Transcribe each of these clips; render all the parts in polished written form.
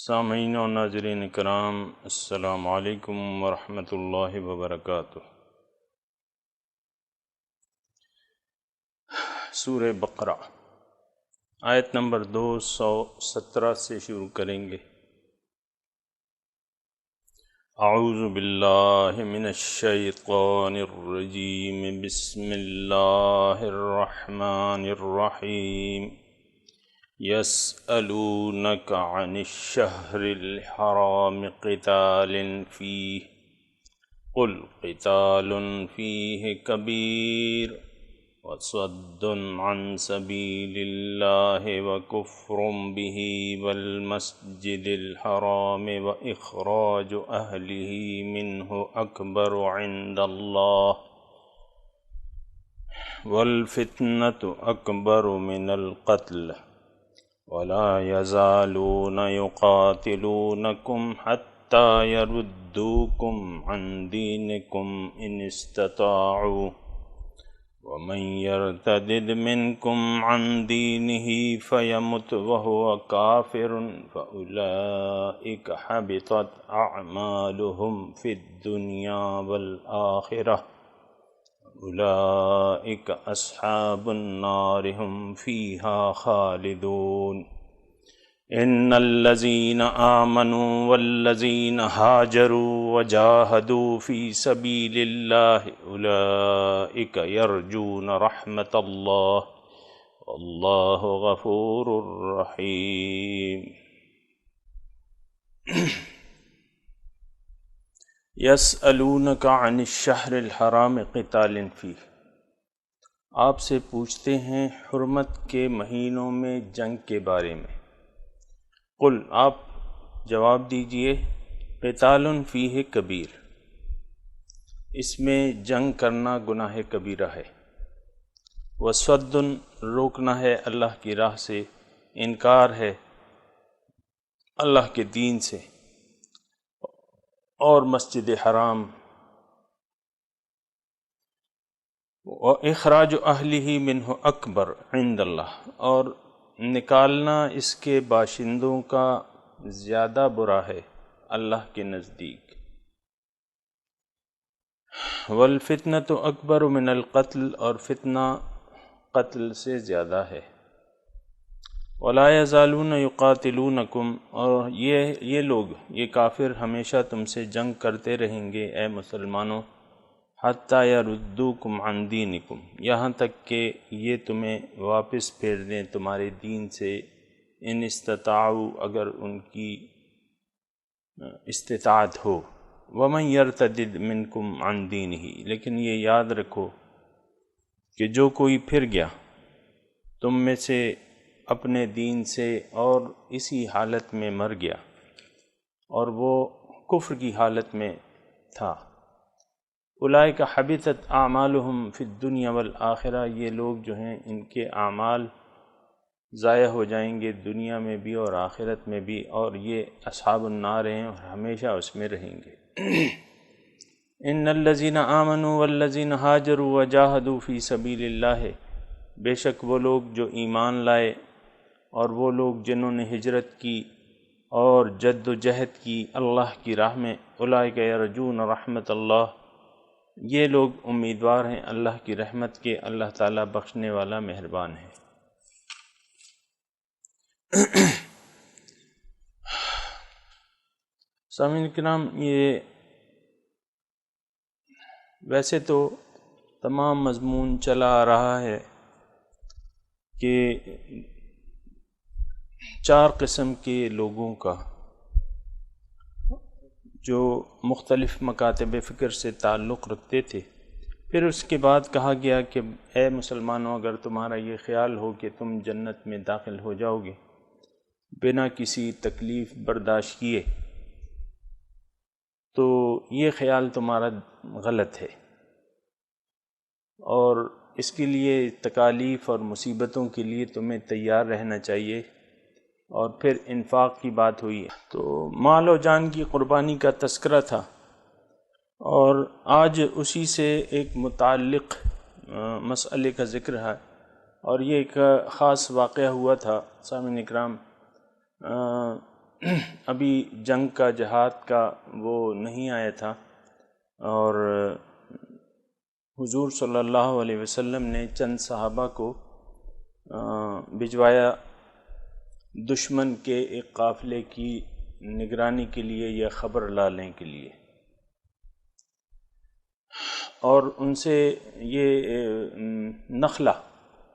سامعین و ناظرین کرام، السلام علیکم ورحمۃ اللہ وبرکاتہ۔ سورہ بقرہ آیت نمبر 217 سے شروع کریں گے۔ اعوذ باللہ من الشیطان الرجیم، بسم اللہ الرحمن الرحیم۔ يسألونك عن الشهر الحرام قتال فيه قل قتال فيه كبير وصد عن سبيل الله وكفر به والمسجد الحرام وإخراج أهله منه أكبر عند الله والفتنة أكبر من القتل ولا يزالون يقاتلونكم حتى يردوكم عن دينكم إن استطاعوا ومن يرتد منكم عن دينه فيمت وهو كافر فأولئك حبطت أعمالهم في الدنيا والآخرة اولئک اصحاب النار هم فیہا خالدون۔ ان الذین آمنوا والذین هاجروا وجاہدوا فی سبیل اللہ اولئک یرجون رحمت اللہ واللہ غفور رحیم۔ یسألونک عن الشہر الحرام قتال فیہ، آپ سے پوچھتے ہیں حرمت کے مہینوں میں جنگ کے بارے میں۔ قل، آپ جواب دیجئے، قتال فیہ کبیر، اس میں جنگ کرنا گناہ کبیرہ ہے۔ وصد، روکنا ہے اللہ کی راہ سے، انکار ہے اللہ کے دین سے، اور مسجد حرام، وَإِخْرَاجُ أَهْلِهِ مِنْهُ أَكْبَرُ عِنْدَ اللَّهِ، اور نکالنا اس کے باشندوں کا زیادہ برا ہے اللہ کے نزدیک۔ وَالْفِتْنَةُ أَكْبَرُ مِنَ الْقَتْلِ، اور فتنہ قتل سے زیادہ ہے۔ وَلَا يَزَالُونَ يُقَاتِلُونَكُمْ، اور یہ لوگ، یہ کافر ہمیشہ تم سے جنگ کرتے رہیں گے اے مسلمانوں، حَتَّى يَرُدُّوكُمْ عَنْ دِينِكُمْ، یہاں تک کہ یہ تمہیں واپس پھیر دیں تمہارے دین سے، ان استطاعوا، اگر ان کی استطاعت ہو۔ وَمَنْ يَرْتَدِدْ مِنْكُمْ عَنْ دِينِهِ، لیکن یہ یاد رکھو کہ جو کوئی پھر گیا تم میں سے اپنے دین سے اور اسی حالت میں مر گیا اور وہ کفر کی حالت میں تھا، اولئک حبطت اعمالہم فی الدنیا والآخرہ، یہ لوگ جو ہیں ان کے اعمال ضائع ہو جائیں گے دنیا میں بھی اور آخرت میں بھی، اور یہ اصحاب النار ہیں اور ہمیشہ اس میں رہیں گے۔ ان الذین آمنوا والذین ہاجروا وجاہدوا فی سبیل اللہ، بے شک وہ لوگ جو ایمان لائے اور وہ لوگ جنہوں نے ہجرت کی اور جد و جہد کی اللہ کی راہ میں، اولئک یرجون رحمت اللہ، یہ لوگ امیدوار ہیں اللہ کی رحمت کے، اللہ تعالیٰ بخشنے والا مہربان ہے۔ سامعین کرام، یہ ویسے تو تمام مضمون چلا آ رہا ہے کہ 4 قسم کے لوگوں کا جو مختلف مکاتب فکر سے تعلق رکھتے تھے، پھر اس کے بعد کہا گیا کہ اے مسلمانوں، اگر تمہارا یہ خیال ہو کہ تم جنت میں داخل ہو جاؤ گے بنا کسی تکلیف برداشت کیے، تو یہ خیال تمہارا غلط ہے، اور اس کے لیے تکالیف اور مصیبتوں کے لیے تمہیں تیار رہنا چاہیے۔ اور پھر انفاق کی بات ہوئی، تو مال و جان کی قربانی کا تذکرہ تھا، اور آج اسی سے ایک متعلق مسئلے کا ذکر ہے، اور یہ ایک خاص واقعہ ہوا تھا سامعین اکرام۔ ابھی جنگ کا جہاد کا وہ نہیں آیا تھا، اور حضور صلی اللہ علیہ وسلم نے چند صحابہ کو بھجوایا دشمن کے ایک قافلے کی نگرانی کے لیے یا خبر لانے کے لیے، اور ان سے یہ نخلہ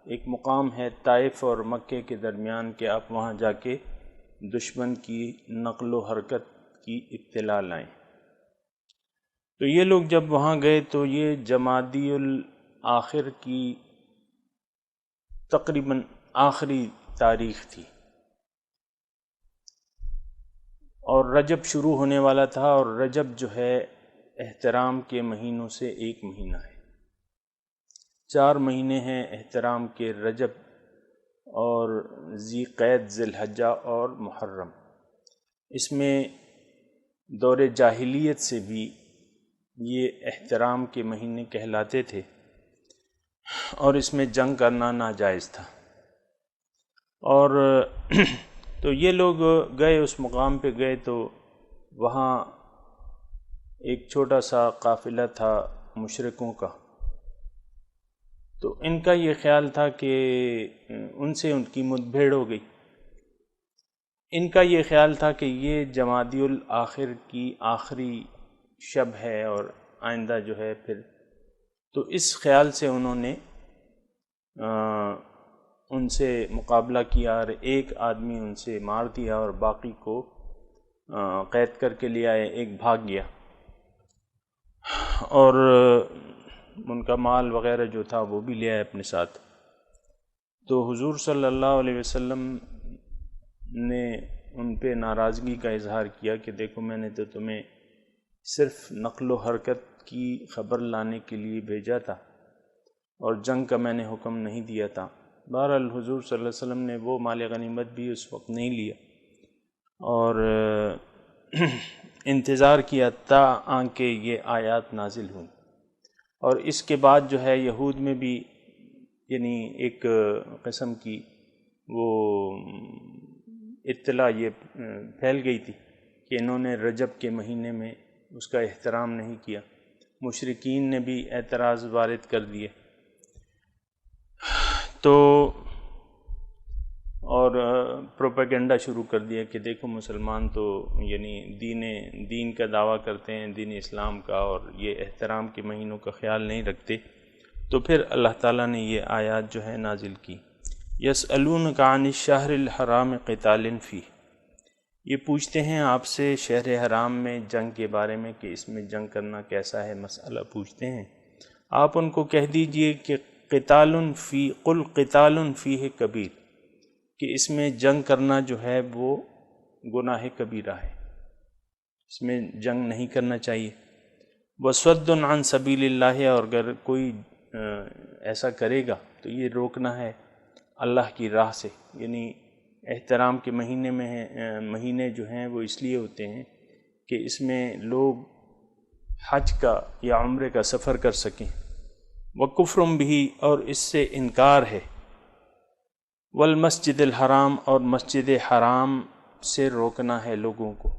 ایک مقام ہے طائف اور مکے کے درمیان کہ آپ وہاں جا کے دشمن کی نقل و حرکت کی اطلاع لائیں۔ تو یہ لوگ جب وہاں گئے تو یہ جمادی الآخر کی تقریباً آخری تاریخ تھی، اور رجب شروع ہونے والا تھا، اور رجب جو ہے احترام کے مہینوں سے ایک مہینہ ہے۔ 4 مہینے ہیں احترام کے، رجب اور ذی قعد، ذی الحجہ اور محرم۔ اس میں دور جاہلیت سے بھی یہ احترام کے مہینے کہلاتے تھے، اور اس میں جنگ کرنا ناجائز تھا۔ اور تو یہ لوگ گئے، اس مقام پہ گئے تو وہاں ایک چھوٹا سا قافلہ تھا مشرکوں کا، تو ان کا یہ خیال تھا کہ ان سے ان کی مد بھیڑ ہو گئی۔ ان کا یہ خیال تھا کہ یہ جمادی الآخر کی آخری شب ہے اور آئندہ جو ہے پھر، تو اس خیال سے انہوں نے ان سے مقابلہ کیا، اور ایک آدمی ان سے مار دیا اور باقی کو قید کر کے لے آئے، ایک بھاگ گیا، اور ان کا مال وغیرہ جو تھا وہ بھی لے آئے اپنے ساتھ۔ تو حضور صلی اللہ علیہ وسلم نے ان پہ ناراضگی کا اظہار کیا کہ دیکھو میں نے تو تمہیں صرف نقل و حرکت کی خبر لانے کے لیے بھیجا تھا، اور جنگ کا میں نے حکم نہیں دیا تھا۔ بہرحال حضور صلی اللہ علیہ وسلم نے وہ مال غنیمت بھی اس وقت نہیں لیا، اور انتظار کیا تا آنکہ یہ آیات نازل ہوئیں۔ اور اس کے بعد جو ہے یہود میں بھی یعنی ایک قسم کی وہ اطلاع یہ پھیل گئی تھی کہ انہوں نے رجب کے مہینے میں اس کا احترام نہیں کیا، مشرکین نے بھی اعتراض وارد کر دیے، تو اور پروپیگنڈا شروع کر دیا کہ دیکھو مسلمان تو یعنی دین کا دعویٰ کرتے ہیں، دین اسلام کا، اور یہ احترام کے مہینوں کا خیال نہیں رکھتے۔ تو پھر اللہ تعالیٰ نے یہ آیات جو ہے نازل کی، یسألونک عن الشہر الحرام قتال فیہ، یہ پوچھتے ہیں آپ سے شہر حرام میں جنگ کے بارے میں کہ اس میں جنگ کرنا کیسا ہے، مسئلہ پوچھتے ہیں۔ آپ ان کو کہہ دیجئے کہ قتال فی قل قتال فیہ کبیر، کہ اس میں جنگ کرنا جو ہے وہ گناہ کبیرہ ہے، اس میں جنگ نہیں کرنا چاہیے۔ وصد عن سبیل اللہ، اور اگر کوئی ایسا کرے گا تو یہ روکنا ہے اللہ کی راہ سے، یعنی احترام کے مہینے جو ہیں وہ اس لیے ہوتے ہیں کہ اس میں لوگ حج کا یا عمرے کا سفر کر سکیں۔ وکفر بھی، اور اس سے انکار ہے۔ والمسجد الحرام، اور مسجد حرام سے روکنا ہے لوگوں کو۔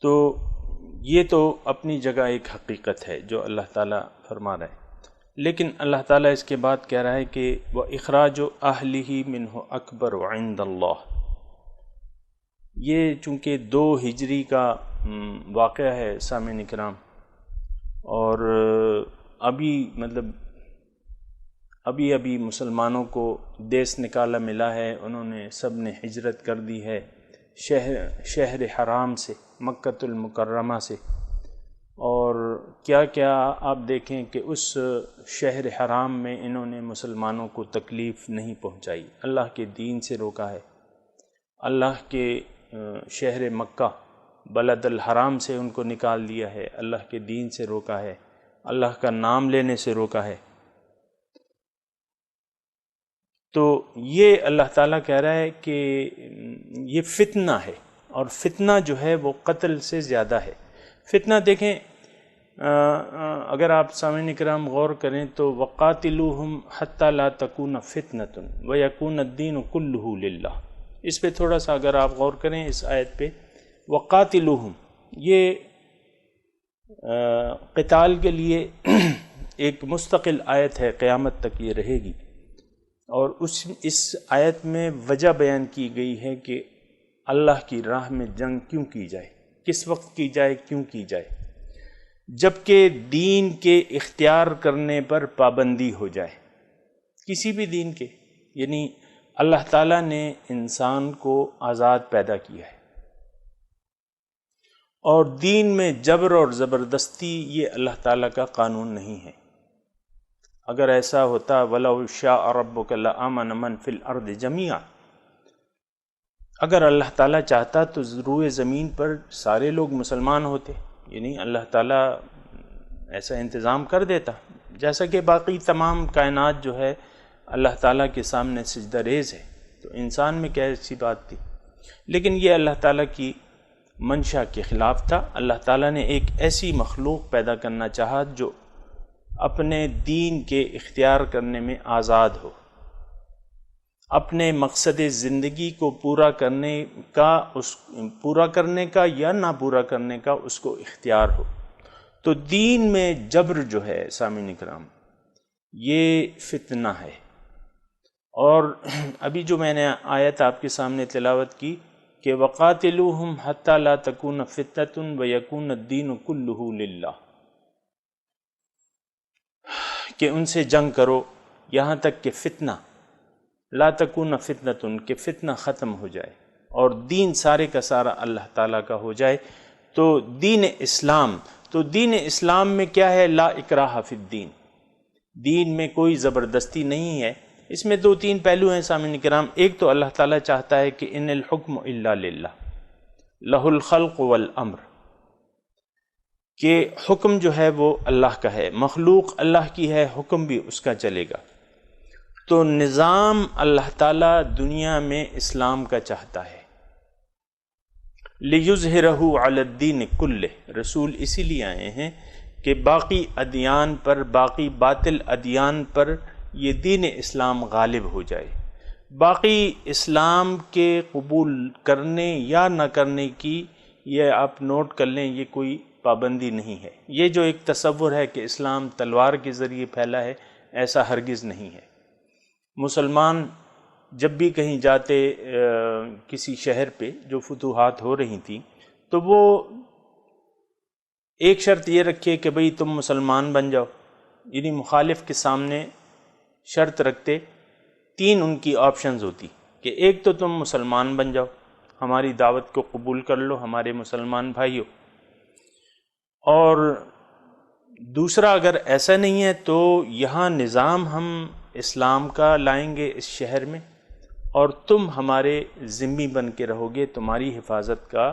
تو یہ تو اپنی جگہ ایک حقیقت ہے جو اللہ تعالیٰ فرما رہا ہے، لیکن اللہ تعالیٰ اس کے بعد کہہ رہا ہے کہ وَإِخْرَاجُ أَهْلِهِ مِنْهُ أَكْبَرُ عِنْدَ اللَّهِ، یہ چونکہ 2 ہجری کا واقعہ ہے سامعین کرام، اور ابھی مسلمانوں کو دیس نکالا ملا ہے، انہوں نے سب نے ہجرت کر دی ہے شہر حرام سے، مکۃ المکرمہ سے، اور کیا کیا آپ دیکھیں کہ اس شہر حرام میں انہوں نے مسلمانوں کو تکلیف نہیں پہنچائی، اللہ کے دین سے روکا ہے، اللہ کے شہر مکہ بلد الحرام سے ان کو نکال دیا ہے، اللہ کے دین سے روکا ہے، اللہ کا نام لینے سے روکا ہے۔ تو یہ اللہ تعالیٰ کہہ رہا ہے کہ یہ فتنہ ہے، اور فتنہ جو ہے وہ قتل سے زیادہ ہے۔ فتنہ دیکھیں، اگر آپ سامعین کرام غور کریں تو وَقَاتِلُوهُمْ حَتَّى لَا تَكُونَ فِتْنَةٌ وَيَكُونَ الدِّينُ كُلُّهُ لِلَّهِ، اس پہ تھوڑا سا اگر آپ غور کریں اس آیت پہ، وقاتلوہم، یہ قتال کے لیے ایک مستقل آیت ہے، قیامت تک یہ رہے گی، اور اس آیت میں وجہ بیان کی گئی ہے کہ اللہ کی راہ میں جنگ کیوں کی جائے، کس وقت کی جائے، کیوں کی جائے، جبکہ دین کے اختیار کرنے پر پابندی ہو جائے، کسی بھی دین کے، یعنی اللہ تعالیٰ نے انسان کو آزاد پیدا کیا ہے، اور دین میں جبر اور زبردستی یہ اللہ تعالیٰ کا قانون نہیں ہے۔ اگر ایسا ہوتا وَلَوْ شَاءَ رَبُّكَ لَآمَنَ مَنْ فِي الْأَرْضِ جَمِيعًا، اگر اللہ تعالیٰ چاہتا تو روئے زمین پر سارے لوگ مسلمان ہوتے، یعنی اللہ تعالیٰ ایسا انتظام کر دیتا، جیسا کہ باقی تمام کائنات جو ہے اللہ تعالیٰ کے سامنے سجدہ ریز ہے، تو انسان میں کیا ایسی بات تھی؟ لیکن یہ اللہ تعالیٰ کی منشا کے خلاف تھا۔ اللہ تعالیٰ نے ایک ایسی مخلوق پیدا کرنا چاہا جو اپنے دین کے اختیار کرنے میں آزاد ہو، اپنے مقصد زندگی کو پورا کرنے کا یا نہ پورا کرنے کا اس کو اختیار ہو۔ تو دین میں جبر جو ہے سامعین کرام، یہ فتنہ ہے، اور ابھی جو میں نے آیت آپ کے سامنے تلاوت کی کہ وَقَاتِلُوهُمْ حَتَّى لَا تَكُونَ فِتْنَةٌ وَيَكُونَ الدِّينُ كُلُّهُ لِلَّهِ، کہ ان سے جنگ کرو یہاں تک کہ فتنہ، لا تکون فتنۃ، کہ فتنہ ختم ہو جائے اور دین سارے کا سارا اللہ تعالیٰ کا ہو جائے۔ تو دین اسلام میں کیا ہے؟ لا اکراہ فی الدین، دین میں کوئی زبردستی نہیں ہے۔ اس میں دو تین پہلو ہیں سامعین کرام۔ ایک تو اللہ تعالیٰ چاہتا ہے کہ ان الحکم الا للہ، لہ الخلق والامر، کہ حکم جو ہے وہ اللہ کا ہے، مخلوق اللہ کی ہے، حکم بھی اس کا چلے گا۔ تو نظام اللہ تعالیٰ دنیا میں اسلام کا چاہتا ہے، لِيُظْهِرَهُ عَلَى الدِّينِ كُلِّهِ، رسول اسی لیے آئے ہیں کہ باقی ادیان پر، باقی باطل ادیان پر یہ دین اسلام غالب ہو جائے۔ باقی اسلام کے قبول کرنے یا نہ کرنے کی یہ آپ نوٹ کر لیں، یہ کوئی پابندی نہیں ہے۔ یہ جو ایک تصور ہے کہ اسلام تلوار کے ذریعے پھیلا ہے، ایسا ہرگز نہیں ہے۔ مسلمان جب بھی کہیں جاتے، کسی شہر پہ جو فتوحات ہو رہی تھیں، تو وہ ایک شرط یہ رکھے کہ بھئی تم مسلمان بن جاؤ، یعنی مخالف کے سامنے شرط رکھتے، تین ان کی آپشنز ہوتی کہ ایک تو تم مسلمان بن جاؤ، ہماری دعوت کو قبول کر لو ہمارے مسلمان بھائیوں، اور دوسرا اگر ایسا نہیں ہے تو یہاں نظام ہم اسلام کا لائیں گے اس شہر میں، اور تم ہمارے ذمہ بن کے رہو گے، تمہاری حفاظت کا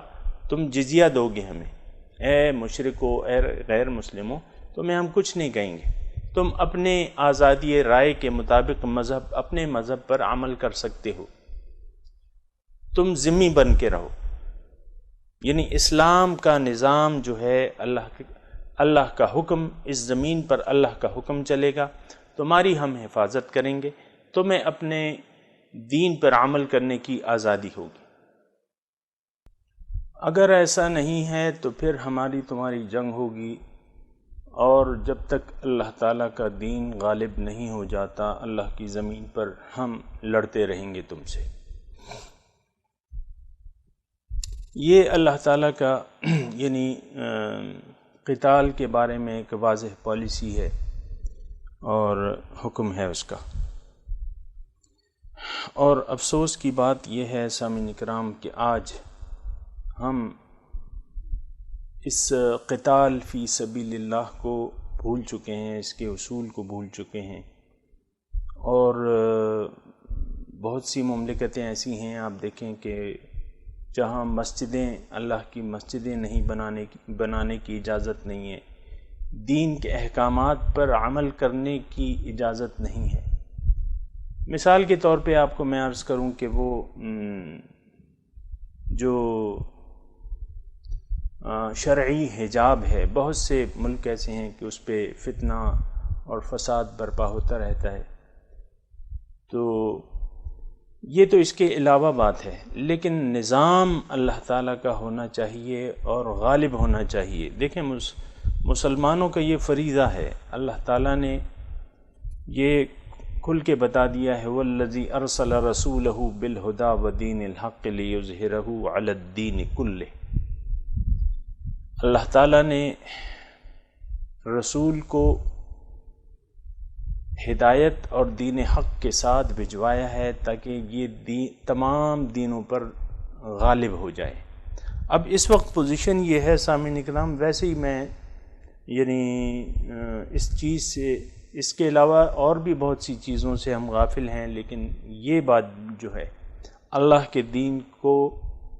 تم جزیہ دو گے ہمیں، اے مشرکو، اے غیر مسلموں، تمہیں ہم کچھ نہیں کہیں گے، تم اپنے آزادی رائے کے مطابق اپنے مذہب پر عمل کر سکتے ہو، تم ذمہ بن کے رہو۔ یعنی اسلام کا نظام جو ہے، اللہ کا حکم، اس زمین پر اللہ کا حکم چلے گا، تمہاری ہم حفاظت کریں گے، تمہیں اپنے دین پر عمل کرنے کی آزادی ہوگی۔ اگر ایسا نہیں ہے تو پھر ہماری تمہاری جنگ ہوگی، اور جب تک اللہ تعالیٰ کا دین غالب نہیں ہو جاتا اللہ کی زمین پر، ہم لڑتے رہیں گے تم سے۔ یہ اللہ تعالیٰ کا یعنی قتال کے بارے میں ایک واضح پالیسی ہے اور حکم ہے اس کا۔ اور افسوس کی بات یہ ہے سامعین کرام کہ آج ہم اس قتال فی سبیل اللہ کو بھول چکے ہیں، اس کے اصول کو بھول چکے ہیں، اور بہت سی مملکتیں ایسی ہیں آپ دیکھیں کہ جہاں مسجدیں، اللہ کی مسجدیں نہیں بنانے کی اجازت نہیں ہے، دین کے احکامات پر عمل کرنے کی اجازت نہیں ہے۔ مثال کے طور پہ آپ کو میں عرض کروں کہ وہ جو شرعی حجاب ہے، بہت سے ملک ایسے ہیں کہ اس پہ فتنہ اور فساد برپا ہوتا رہتا ہے۔ تو یہ تو اس کے علاوہ بات ہے، لیکن نظام اللہ تعالیٰ کا ہونا چاہیے اور غالب ہونا چاہیے۔ دیکھیں مسلمانوں کا یہ فریضہ ہے، اللہ تعالیٰ نے یہ کھل کے بتا دیا ہے، والذی ارسل رسولہ بالہدی ودین الحق لیظہرہ علی الدین کلہ۔ اللہ تعالیٰ نے رسول کو ہدایت اور دین حق کے ساتھ بھجوایا ہے تاکہ یہ تمام دینوں پر غالب ہو جائے۔ اب اس وقت پوزیشن یہ ہے سامعین اکرام، ویسے ہی میں اس چیز سے، اس کے علاوہ اور بھی بہت سی چیزوں سے ہم غافل ہیں، لیکن یہ بات جو ہے اللہ کے دین کو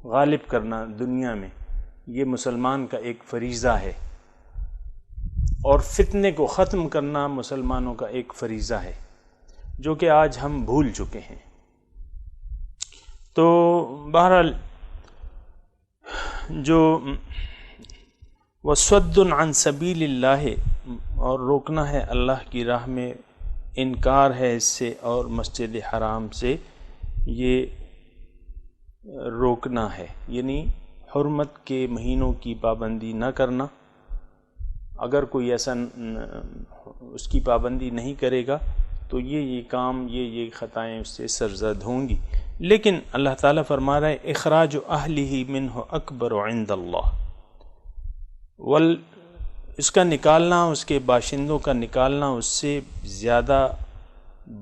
غالب کرنا دنیا میں، یہ مسلمان کا ایک فریضہ ہے، اور فتنے کو ختم کرنا مسلمانوں کا ایک فریضہ ہے، جو کہ آج ہم بھول چکے ہیں۔ تو بہرحال جو وصد عن سبیل اللہ، اور روکنا ہے اللہ کی راہ میں، انکار ہے اس سے، اور مسجد حرام سے یہ روکنا ہے، یعنی حرمت کے مہینوں کی پابندی نہ کرنا۔ اگر کوئی ایسا اس کی پابندی نہیں کرے گا تو یہ کام، یہ خطائیں اس سے سرزد ہوں گی۔ لیکن اللہ تعالیٰ فرما رہا ہے اخراج اہلہ منہ اکبر عند اللہ، اس کا نکالنا، اس کے باشندوں کا نکالنا اس سے زیادہ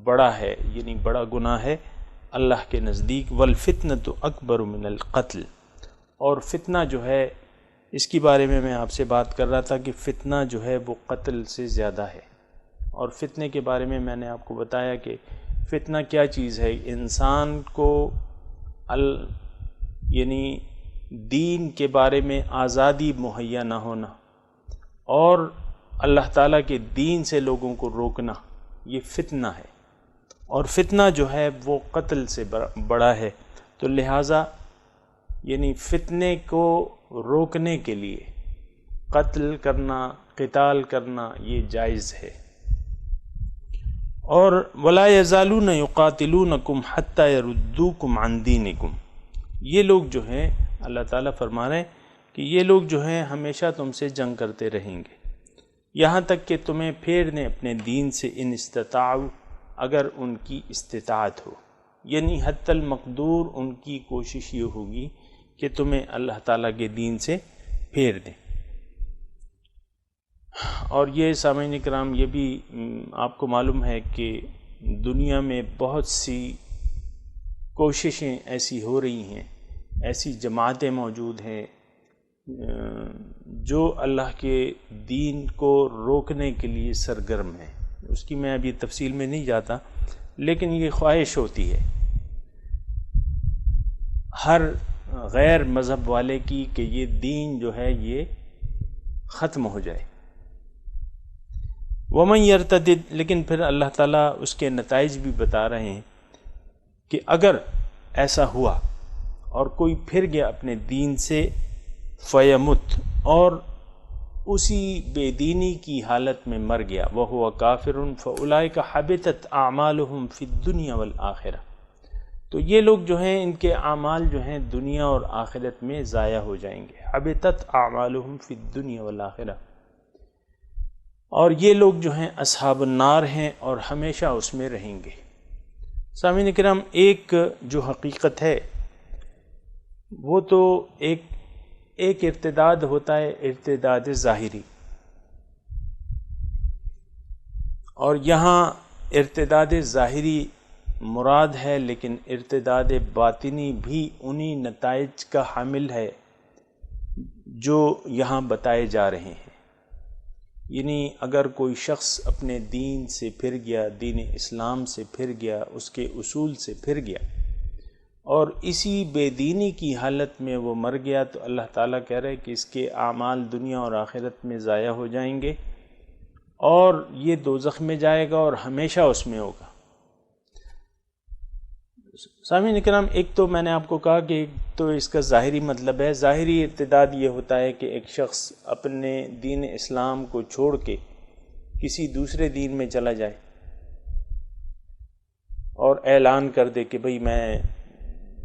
بڑا ہے، یعنی بڑا گناہ ہے اللہ کے نزدیک۔ والفتنۃ اکبر من القتل، اور فتنہ جو ہے، اس کی بارے میں آپ سے بات کر رہا تھا کہ فتنہ جو ہے وہ قتل سے زیادہ ہے۔ اور فتنے کے بارے میں نے آپ کو بتایا کہ فتنہ کیا چیز ہے، انسان کو یعنی دین کے بارے میں آزادی مہیا نہ ہونا، اور اللہ تعالیٰ کے دین سے لوگوں کو روکنا، یہ فتنہ ہے، اور فتنہ جو ہے وہ قتل سے بڑا ہے۔ تو لہٰذا یعنی فتنے کو روکنے کے لیے قتل کرنا، قتال کرنا یہ جائز ہے۔ اور وَلَا يَزَالُونَ يُقَاتِلُونَكُمْ حَتَّى يَرُدُّوكُمْ عَنْ دِينِكُمْ، یہ لوگ جو ہیں، اللہ تعالیٰ فرما رہے ہیں کہ یہ لوگ جو ہیں ہمیشہ تم سے جنگ کرتے رہیں گے، یہاں تک کہ تمہیں پھیر دیں اپنے دین سے، ان استطاعوا، اگر ان کی استطاعت ہو، یعنی حتی المقدور ان کی کوشش یہ ہوگی کہ تمہیں اللہ تعالیٰ کے دین سے پھیر دیں۔ اور یہ سامعین کرام، یہ بھی آپ کو معلوم ہے کہ دنیا میں بہت سی کوششیں ایسی ہو رہی ہیں، ایسی جماعتیں موجود ہیں جو اللہ کے دین کو روکنے کے لیے سرگرم ہیں۔ اس کی میں ابھی تفصیل میں نہیں جاتا، لیکن یہ خواہش ہوتی ہے ہر غیر مذہب والے کی کہ یہ دین جو ہے یہ ختم ہو جائے۔ وَمَنْ يَرْتَدِدْ، لیکن پھر اللہ تعالیٰ اس کے نتائج بھی بتا رہے ہیں کہ اگر ایسا ہوا اور کوئی پھر گیا اپنے دین سے، فَيَمُتْ، اور اسی بے دینی کی حالت میں مر گیا، وَهُوَ كَافِرٌ فَأُولَئِكَ حَبِطَتْ أَعْمَالُهُمْ فِي الدُّنْيَا وَالْآخِرَةِ، تو یہ لوگ جو ہیں ان کے اعمال جو ہیں دنیا اور آخرت میں ضائع ہو جائیں گے۔ حبطت اعمالهم فی الدنیا والآخرہ، اور یہ لوگ جو ہیں اصحاب النار ہیں اور ہمیشہ اس میں رہیں گے۔ سامعین کرام، ایک جو حقیقت ہے وہ تو ایک ارتداد ہوتا ہے، ارتداد ظاہری، اور یہاں ارتداد ظاہری مراد ہے، لیکن ارتداد باطنی بھی انہی نتائج کا حامل ہے جو یہاں بتائے جا رہے ہیں۔ یعنی اگر کوئی شخص اپنے دین سے پھر گیا، دین اسلام سے پھر گیا، اس کے اصول سے پھر گیا، اور اسی بے دینی کی حالت میں وہ مر گیا، تو اللہ تعالیٰ کہہ رہے کہ اس کے اعمال دنیا اور آخرت میں ضائع ہو جائیں گے، اور یہ دوزخ میں جائے گا اور ہمیشہ اس میں ہوگا۔ سامعین کرام، ایک تو میں نے آپ کو کہا کہ ایک تو اس کا ظاہری مطلب ہے، ظاہری ارتداد یہ ہوتا ہے کہ ایک شخص اپنے دین اسلام کو چھوڑ کے کسی دوسرے دین میں چلا جائے، اور اعلان کر دے کہ بھئی میں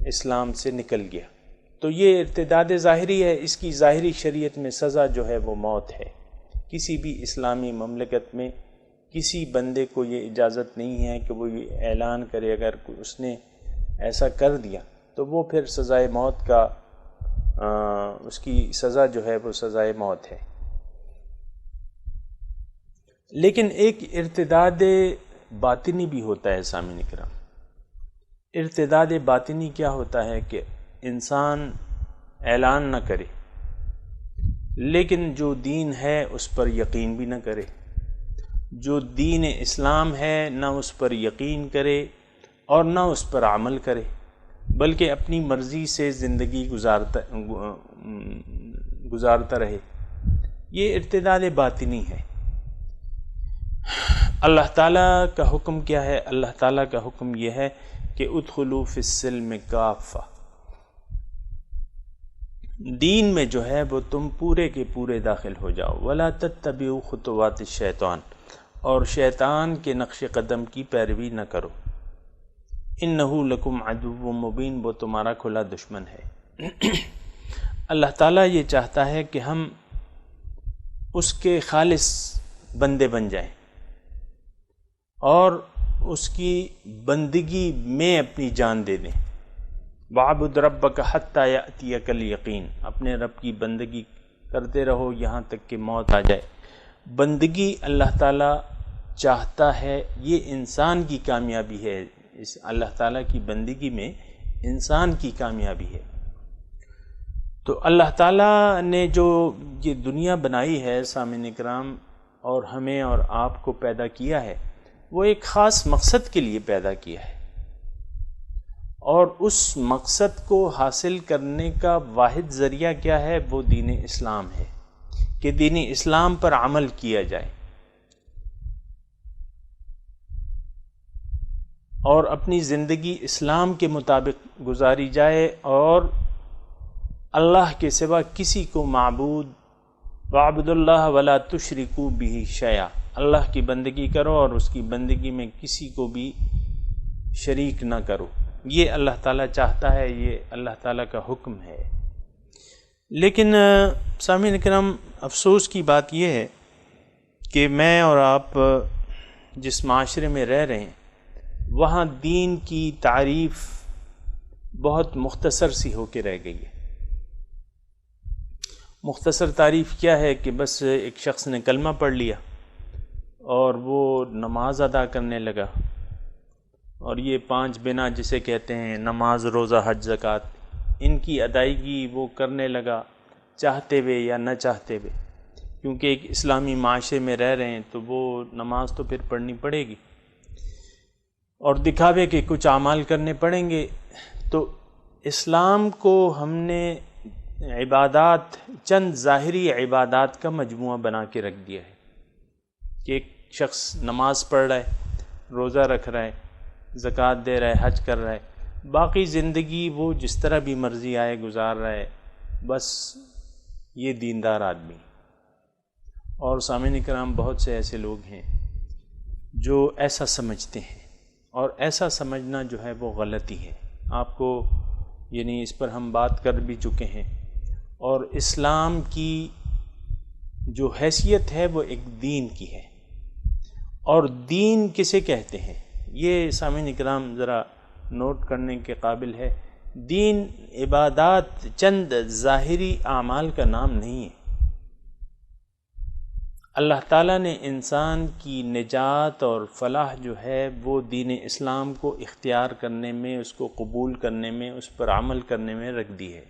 اسلام سے نکل گیا، تو یہ ارتداد ظاہری ہے۔ اس کی ظاہری شریعت میں سزا جو ہے وہ موت ہے۔ کسی بھی اسلامی مملکت میں کسی بندے کو یہ اجازت نہیں ہے کہ وہ یہ اعلان کرے، اگر اس نے ایسا کر دیا تو وہ پھر سزائے موت کا اس کی سزا جو ہے وہ سزائے موت ہے۔ لیکن ایک ارتداد باطنی بھی ہوتا ہے سامعین کرام۔ ارتداد باطنی کیا ہوتا ہے کہ انسان اعلان نہ کرے لیکن جو دین ہے اس پر یقین بھی نہ کرے، جو دین اسلام ہے نہ اس پر یقین کرے اور نہ اس پر عمل کرے، بلکہ اپنی مرضی سے زندگی گزارتا رہے، یہ ارتداد باطنی ہے۔ اللہ تعالیٰ کا حکم کیا ہے؟ اللہ تعالیٰ کا حکم یہ ہے کہ ادخلوا فی السلم کافہ، دین میں جو ہے وہ تم پورے کے پورے داخل ہو جاؤ، ولا تتبعوا خطوات الشیطان، اور شیطان کے نقش قدم کی پیروی نہ کرو، انہ لکم عدو مبین، وہ تمہارا کھلا دشمن ہے۔ اللہ تعالیٰ یہ چاہتا ہے کہ ہم اس کے خالص بندے بن جائیں اور اس کی بندگی میں اپنی جان دے دیں۔ وَاعْبُدْ رَبَّكَ حَتَّى يَأْتِيَكَ الْيَقِينُ، اپنے رب کی بندگی کرتے رہو یہاں تک کہ موت آ جائے۔ بندگی اللہ تعالیٰ چاہتا ہے، یہ انسان کی کامیابی ہے، اس اللہ تعالیٰ کی بندگی میں انسان کی کامیابی ہے۔ تو اللہ تعالیٰ نے جو یہ دنیا بنائی ہے سامعین کرام، اور ہمیں اور آپ کو پیدا کیا ہے، وہ ایک خاص مقصد کے لیے پیدا کیا ہے، اور اس مقصد کو حاصل کرنے کا واحد ذریعہ کیا ہے؟ وہ دین اسلام ہے، کہ دین اسلام پر عمل کیا جائے اور اپنی زندگی اسلام کے مطابق گزاری جائے، اور اللہ کے سوا کسی کو معبود وَاعْبُدُوا اللَّهَ وَلَا تُشْرِكُوا بِهِ شَيْئًا، اللہ کی بندگی کرو اور اس کی بندگی میں کسی کو بھی شریک نہ کرو، یہ اللہ تعالیٰ چاہتا ہے، یہ اللہ تعالیٰ کا حکم ہے۔ لیکن سامعین کرام، افسوس کی بات یہ ہے کہ میں اور آپ جس معاشرے میں رہ رہے ہیں وہاں دین کی تعریف بہت مختصر سی ہو کے رہ گئی ہے۔ مختصر تعریف کیا ہے کہ بس ایک شخص نے کلمہ پڑھ لیا اور وہ نماز ادا کرنے لگا، اور یہ 5 بنا جسے کہتے ہیں، نماز، روزہ، حج، زکوٰۃ، ان کی ادائیگی وہ کرنے لگا چاہتے ہوئے یا نہ چاہتے ہوئے، کیونکہ ایک اسلامی معاشرے میں رہ رہے ہیں تو وہ نماز تو پھر پڑھنی پڑے گی، اور دکھاوے کے کچھ اعمال کرنے پڑیں گے۔ تو اسلام کو ہم نے عبادات، چند ظاہری عبادات کا مجموعہ بنا کے رکھ دیا ہے کہ ایک شخص نماز پڑھ رہا ہے، روزہ رکھ رہا ہے، زکوٰۃ دے رہا ہے، حج کر رہا ہے، باقی زندگی وہ جس طرح بھی مرضی آئے گزار رہا ہے، بس یہ دیندار آدمی۔ اور سامعین کرام، بہت سے ایسے لوگ ہیں جو ایسا سمجھتے ہیں، اور ایسا سمجھنا جو ہے وہ غلطی ہے۔ آپ کو یعنی اس پر ہم بات کر بھی چکے ہیں، اور اسلام کی جو حیثیت ہے وہ ایک دین کی ہے، اور دین کسے کہتے ہیں یہ سامعین اکرام ذرا نوٹ کرنے کے قابل ہے۔ دین عبادات، چند ظاہری اعمال کا نام نہیں ہے۔ اللہ تعالیٰ نے انسان کی نجات اور فلاح جو ہے وہ دین اسلام کو اختیار کرنے میں، اس کو قبول کرنے میں، اس پر عمل کرنے میں رکھ دی ہے،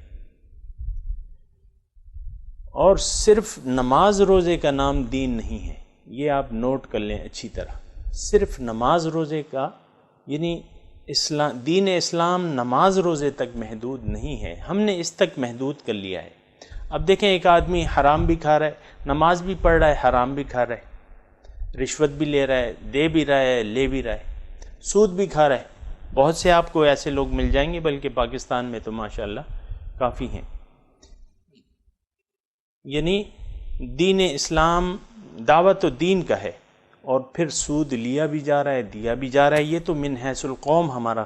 اور صرف نماز روزے کا نام دین نہیں ہے، یہ آپ نوٹ کر لیں اچھی طرح۔ صرف نماز روزے کا یعنی دین اسلام نماز روزے تک محدود نہیں ہے، ہم نے اس تک محدود کر لیا ہے۔ اب دیکھیں، ایک آدمی حرام بھی کھا رہا ہے، نماز بھی پڑھ رہا ہے، حرام بھی کھا رہا ہے، رشوت بھی لے رہا ہے، دے بھی رہا ہے، لے بھی رہا ہے، سود بھی کھا رہا ہے۔ بہت سے آپ کو ایسے لوگ مل جائیں گے، بلکہ پاکستان میں تو ماشاءاللہ کافی ہیں۔ یعنی دین اسلام دعوت و دین کا ہے، اور پھر سود لیا بھی جا رہا ہے، دیا بھی جا رہا ہے، یہ تو من حیث القوم ہمارا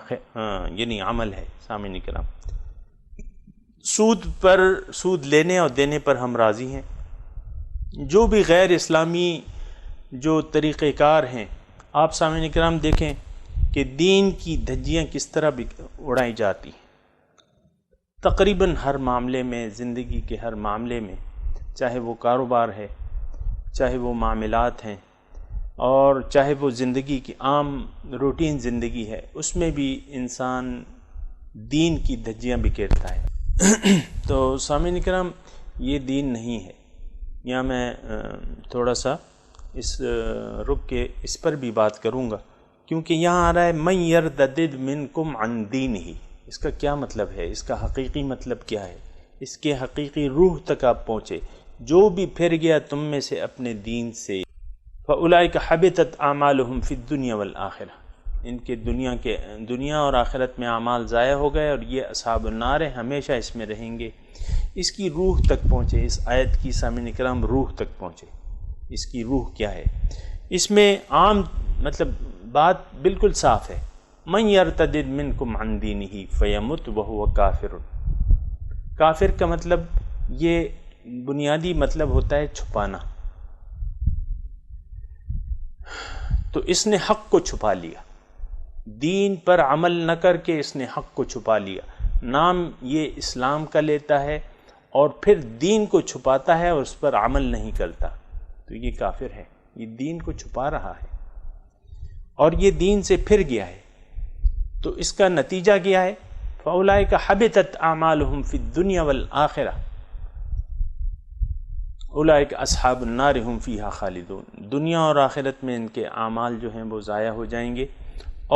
یعنی عمل ہے۔ سامعین کرام، سود لینے اور دینے پر ہم راضی ہیں۔ جو بھی غیر اسلامی جو طریقہ کار ہیں، آپ سامعین کرام دیکھیں کہ دین کی دھجیاں کس طرح اڑائی جاتی ہیں۔ تقریباً ہر معاملے میں، زندگی کے ہر معاملے میں، چاہے وہ کاروبار ہے، چاہے وہ معاملات ہیں، اور چاہے وہ زندگی کی عام روٹین زندگی ہے، اس میں بھی انسان دین کی دھجیاں بکھیرتا ہے۔ تو سامعین کرام، یہ دین نہیں ہے۔ یہاں میں تھوڑا سا رک کے اس پر بھی بات کروں گا، کیونکہ یہاں آ رہا ہے من یرتدد منکم عن دینہ۔ اس کا کیا مطلب ہے؟ اس کا حقیقی مطلب کیا ہے؟ اس کے حقیقی روح تک آپ پہنچے۔ جو بھی پھر گیا تم میں سے اپنے دین سے، فَأُولَئِكَ حَبِطَتْ أَعْمَالُهُمْ فِي الدُّنْيَا وَالْآخِرَةِ، ان کے دنیا اور آخرت میں اعمال ضائع ہو گئے، اور یہ اصحاب النار ہیں، ہمیشہ اس میں رہیں گے۔ اس کی روح تک پہنچے، اس آیت کی سامعین کرام روح تک پہنچے۔ اس کی روح کیا ہے؟ اس میں عام مطلب بات بالکل صاف ہے، من یرتدد منکم عن دینہ فیمت وہو کافر۔ کافر کا مطلب، یہ بنیادی مطلب ہوتا ہے چھپانا۔ تو اس نے حق کو چھپا لیا، دین پر عمل نہ کر کے اس نے حق کو چھپا لیا۔ نام یہ اسلام کا لیتا ہے اور پھر دین کو چھپاتا ہے اور اس پر عمل نہیں کرتا، تو یہ کافر ہے، یہ دین کو چھپا رہا ہے اور یہ دین سے پھر گیا ہے۔ تو اس کا نتیجہ کیا ہے؟ فَأُولَئِكَ حَبِطَتْ أَعْمَالُهُمْ فِي الدُّنْيَا وَالْآخِرَةِ اولئک اصحاب النار هم فیہا خالدون۔ دنیا اور آخرت میں ان کے اعمال جو ہیں وہ ضائع ہو جائیں گے،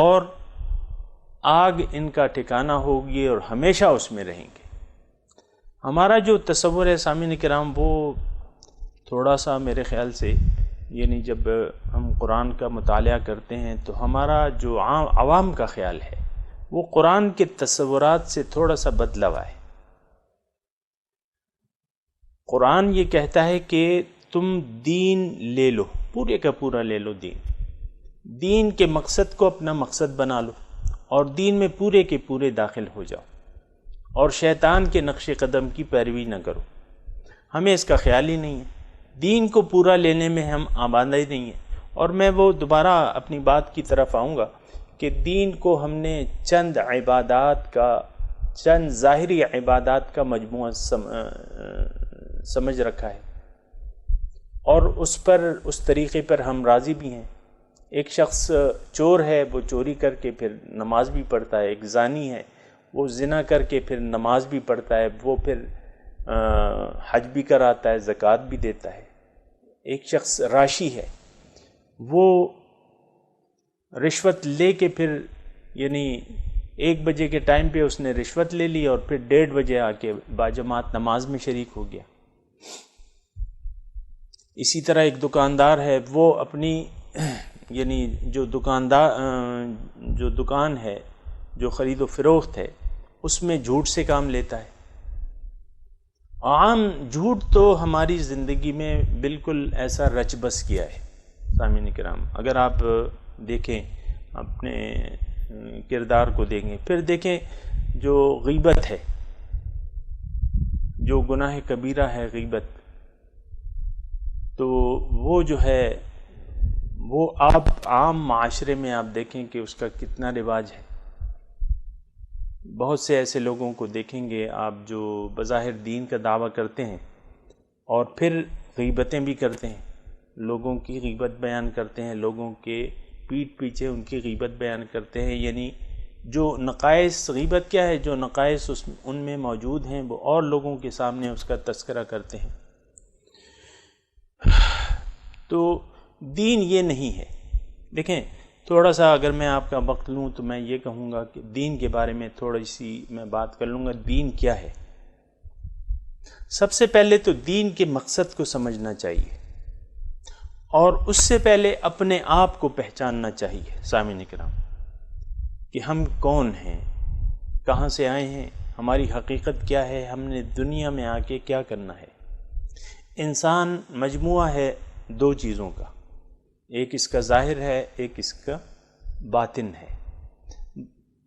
اور آگ ان کا ٹھکانہ ہوگی اور ہمیشہ اس میں رہیں گے۔ ہمارا جو تصور ہے سامعین کرام، وہ تھوڑا سا میرے خیال سے، یعنی جب ہم قرآن کا مطالعہ کرتے ہیں تو ہمارا جو عوام کا خیال ہے وہ قرآن کے تصورات سے تھوڑا سا بدلا ہوا ہے۔ قرآن یہ کہتا ہے کہ تم دین لے لو، پورے کا پورا لے لو، دین کے مقصد کو اپنا مقصد بنا لو، اور دین میں پورے کے پورے داخل ہو جاؤ، اور شیطان کے نقش قدم کی پیروی نہ کرو۔ ہمیں اس کا خیال ہی نہیں ہے، دین کو پورا لینے میں ہم آمادہ ہی نہیں ہیں۔ اور میں وہ دوبارہ اپنی بات کی طرف آؤں گا کہ دین کو ہم نے چند عبادات کا، چند ظاہری عبادات کا مجموعہ سمجھ رکھا ہے، اور اس طریقے پر ہم راضی بھی ہیں۔ ایک شخص چور ہے، وہ چوری کر کے پھر نماز بھی پڑھتا ہے۔ ایک زانی ہے، وہ زنا کر کے پھر نماز بھی پڑھتا ہے، وہ پھر حج بھی کراتا ہے، زکوٰۃ بھی دیتا ہے۔ ایک شخص راشی ہے، وہ رشوت لے کے پھر، یعنی 1 بجے کے ٹائم پہ اس نے رشوت لے لی اور پھر 1:30 بجے آ کے باجماعت نماز میں شریک ہو گیا۔ اسی طرح ایک دکاندار ہے، وہ اپنی یعنی جو دکان ہے، جو خرید و فروخت ہے، اس میں جھوٹ سے کام لیتا ہے۔ عام جھوٹ تو ہماری زندگی میں بالکل ایسا رچ بس کیا ہے سامعین کرام۔ اگر آپ دیکھیں، اپنے کردار کو دیکھیں، پھر دیکھیں جو غیبت ہے، جو گناہ کبیرہ ہے غیبت، تو وہ جو ہے، وہ آپ عام معاشرے میں آپ دیکھیں کہ اس کا کتنا رواج ہے۔ بہت سے ایسے لوگوں کو دیکھیں گے آپ جو بظاہر دین کا دعویٰ کرتے ہیں اور پھر غیبتیں بھی کرتے ہیں، لوگوں کی غیبت بیان کرتے ہیں، لوگوں کے پیٹھ پیچھے ان کی غیبت بیان کرتے ہیں۔ یعنی جو نقائص، غیبت کیا ہے، جو نقائص ان میں موجود ہیں وہ اور لوگوں کے سامنے اس کا تذکرہ کرتے ہیں۔ تو دین یہ نہیں ہے۔ دیکھیں، تھوڑا سا اگر میں آپ کا وقت لوں تو میں یہ کہوں گا کہ دین کے بارے میں تھوڑی سی میں بات کر لوں گا۔ دین کیا ہے؟ سب سے پہلے تو دین کے مقصد کو سمجھنا چاہیے، اور اس سے پہلے اپنے آپ کو پہچاننا چاہیے سامعین کرام، کہ ہم کون ہیں، کہاں سے آئے ہیں، ہماری حقیقت کیا ہے، ہم نے دنیا میں آ کے کیا کرنا ہے۔ انسان مجموعہ ہے 2 چیزوں کا، ایک اس کا ظاہر ہے، ایک اس کا باطن ہے۔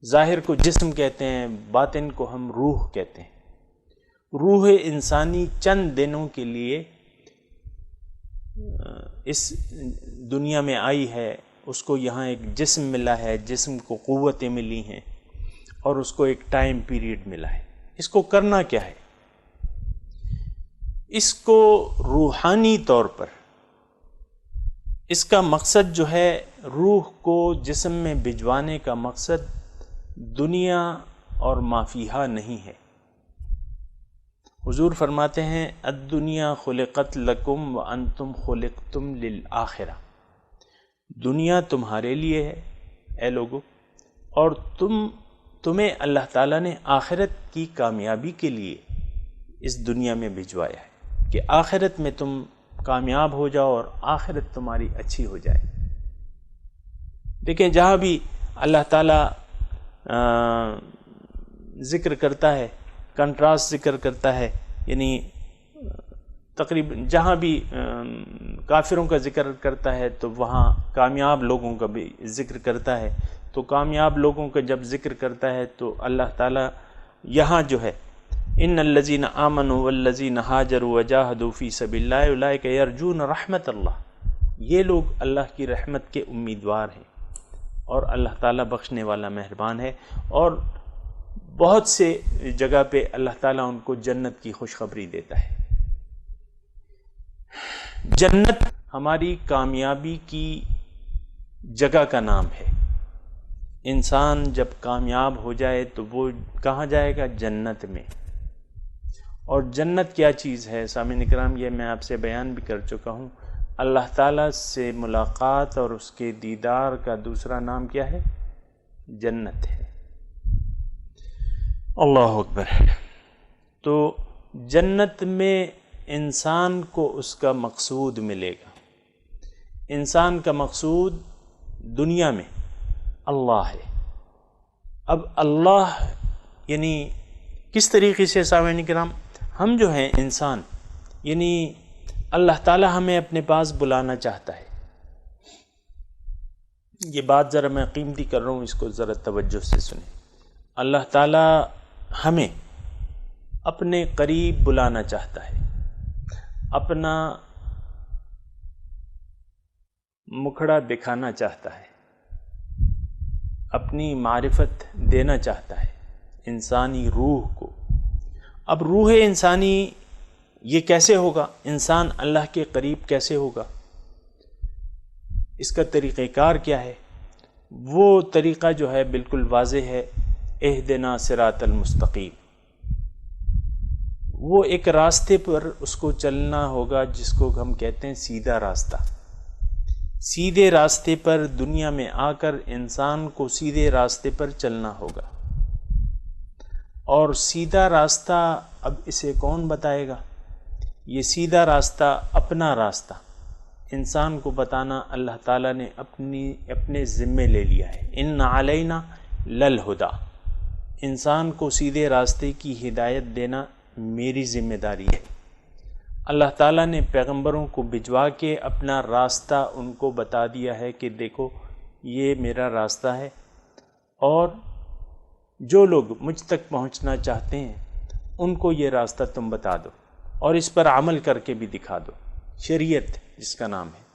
ظاہر کو جسم کہتے ہیں، باطن کو ہم روح کہتے ہیں۔ روح انسانی چند دنوں کے لیے اس دنیا میں آئی ہے، اس کو یہاں ایک جسم ملا ہے، جسم کو قوتیں ملی ہیں اور اس کو ایک ٹائم پیریڈ ملا ہے۔ اس کو کرنا کیا ہے؟ اس کو روحانی طور پر اس کا مقصد جو ہے، روح کو جسم میں بھجوانے کا مقصد دنیا اور ما فیہا نہیں ہے۔ حضور فرماتے ہیں الدنیا خلقت لکم وانتم خلقتم للآخرہ، دنیا تمہارے لیے ہے اے لوگو، اور تمہیں اللہ تعالیٰ نے آخرت کی کامیابی کے لیے اس دنیا میں بھجوایا ہے کہ آخرت میں تم کامیاب ہو جاؤ اور آخرت تمہاری اچھی ہو جائے۔ دیکھیں جہاں بھی اللہ تعالیٰ ذکر کرتا ہے، کنٹراسٹ ذکر کرتا ہے، یعنی تقریباً جہاں بھی کافروں کا ذکر کرتا ہے تو وہاں کامیاب لوگوں کا بھی ذکر کرتا ہے۔ تو کامیاب لوگوں کا جب ذکر کرتا ہے تو اللہ تعالیٰ یہاں جو ہے ان الذین آمنوا والذین ہاجروا وجاہدوا فی سبیل اللہ اولئک یرجون رحمت اللہ، یہ لوگ اللہ کی رحمت کے امیدوار ہیں اور اللہ تعالیٰ بخشنے والا مہربان ہے، اور بہت سے جگہ پہ اللہ تعالیٰ ان کو جنت کی خوشخبری دیتا ہے۔ جنت ہماری کامیابی کی جگہ کا نام ہے۔ انسان جب کامیاب ہو جائے تو وہ کہاں جائے گا؟ جنت میں۔ اور جنت کیا چیز ہے؟ سامعین کرام، یہ میں آپ سے بیان بھی کر چکا ہوں، اللہ تعالیٰ سے ملاقات اور اس کے دیدار کا دوسرا نام کیا ہے؟ جنت ہے۔ اللہ اکبر۔ تو جنت میں انسان کو اس کا مقصود ملے گا۔ انسان کا مقصود دنیا میں اللہ ہے۔ اب اللہ یعنی کس طریقے سے سامعین کرام؟ ہم جو ہیں انسان، یعنی اللہ تعالیٰ ہمیں اپنے پاس بلانا چاہتا ہے۔ یہ بات ذرا میں قیمتی کر رہا ہوں، اس کو ذرا توجہ سے سنیں۔ اللہ تعالیٰ ہمیں اپنے قریب بلانا چاہتا ہے، اپنا مکھڑا دکھانا چاہتا ہے، اپنی معرفت دینا چاہتا ہے انسانی روح کو۔ اب روح انسانی یہ کیسے ہوگا؟ انسان اللہ کے قریب کیسے ہوگا؟ اس کا طریقہ کار کیا ہے؟ وہ طریقہ جو ہے بالکل واضح ہے، اہدنا صراط المستقیم۔ وہ ایک راستے پر اس کو چلنا ہوگا جس کو ہم کہتے ہیں سیدھا راستہ۔ سیدھے راستے پر دنیا میں آ کر انسان کو سیدھے راستے پر چلنا ہوگا، اور سیدھا راستہ اب اسے کون بتائے گا؟ یہ سیدھا راستہ، اپنا راستہ انسان کو بتانا اللہ تعالیٰ نے اپنے ذمے لے لیا ہے۔ ان علینا للہدیٰ، انسان کو سیدھے راستے کی ہدایت دینا میری ذمہ داری ہے۔ اللہ تعالیٰ نے پیغمبروں کو بھجوا کے اپنا راستہ ان کو بتا دیا ہے کہ دیکھو یہ میرا راستہ ہے، اور جو لوگ مجھ تک پہنچنا چاہتے ہیں ان کو یہ راستہ تم بتا دو اور اس پر عمل کر کے بھی دکھا دو، شریعت جس کا نام ہے۔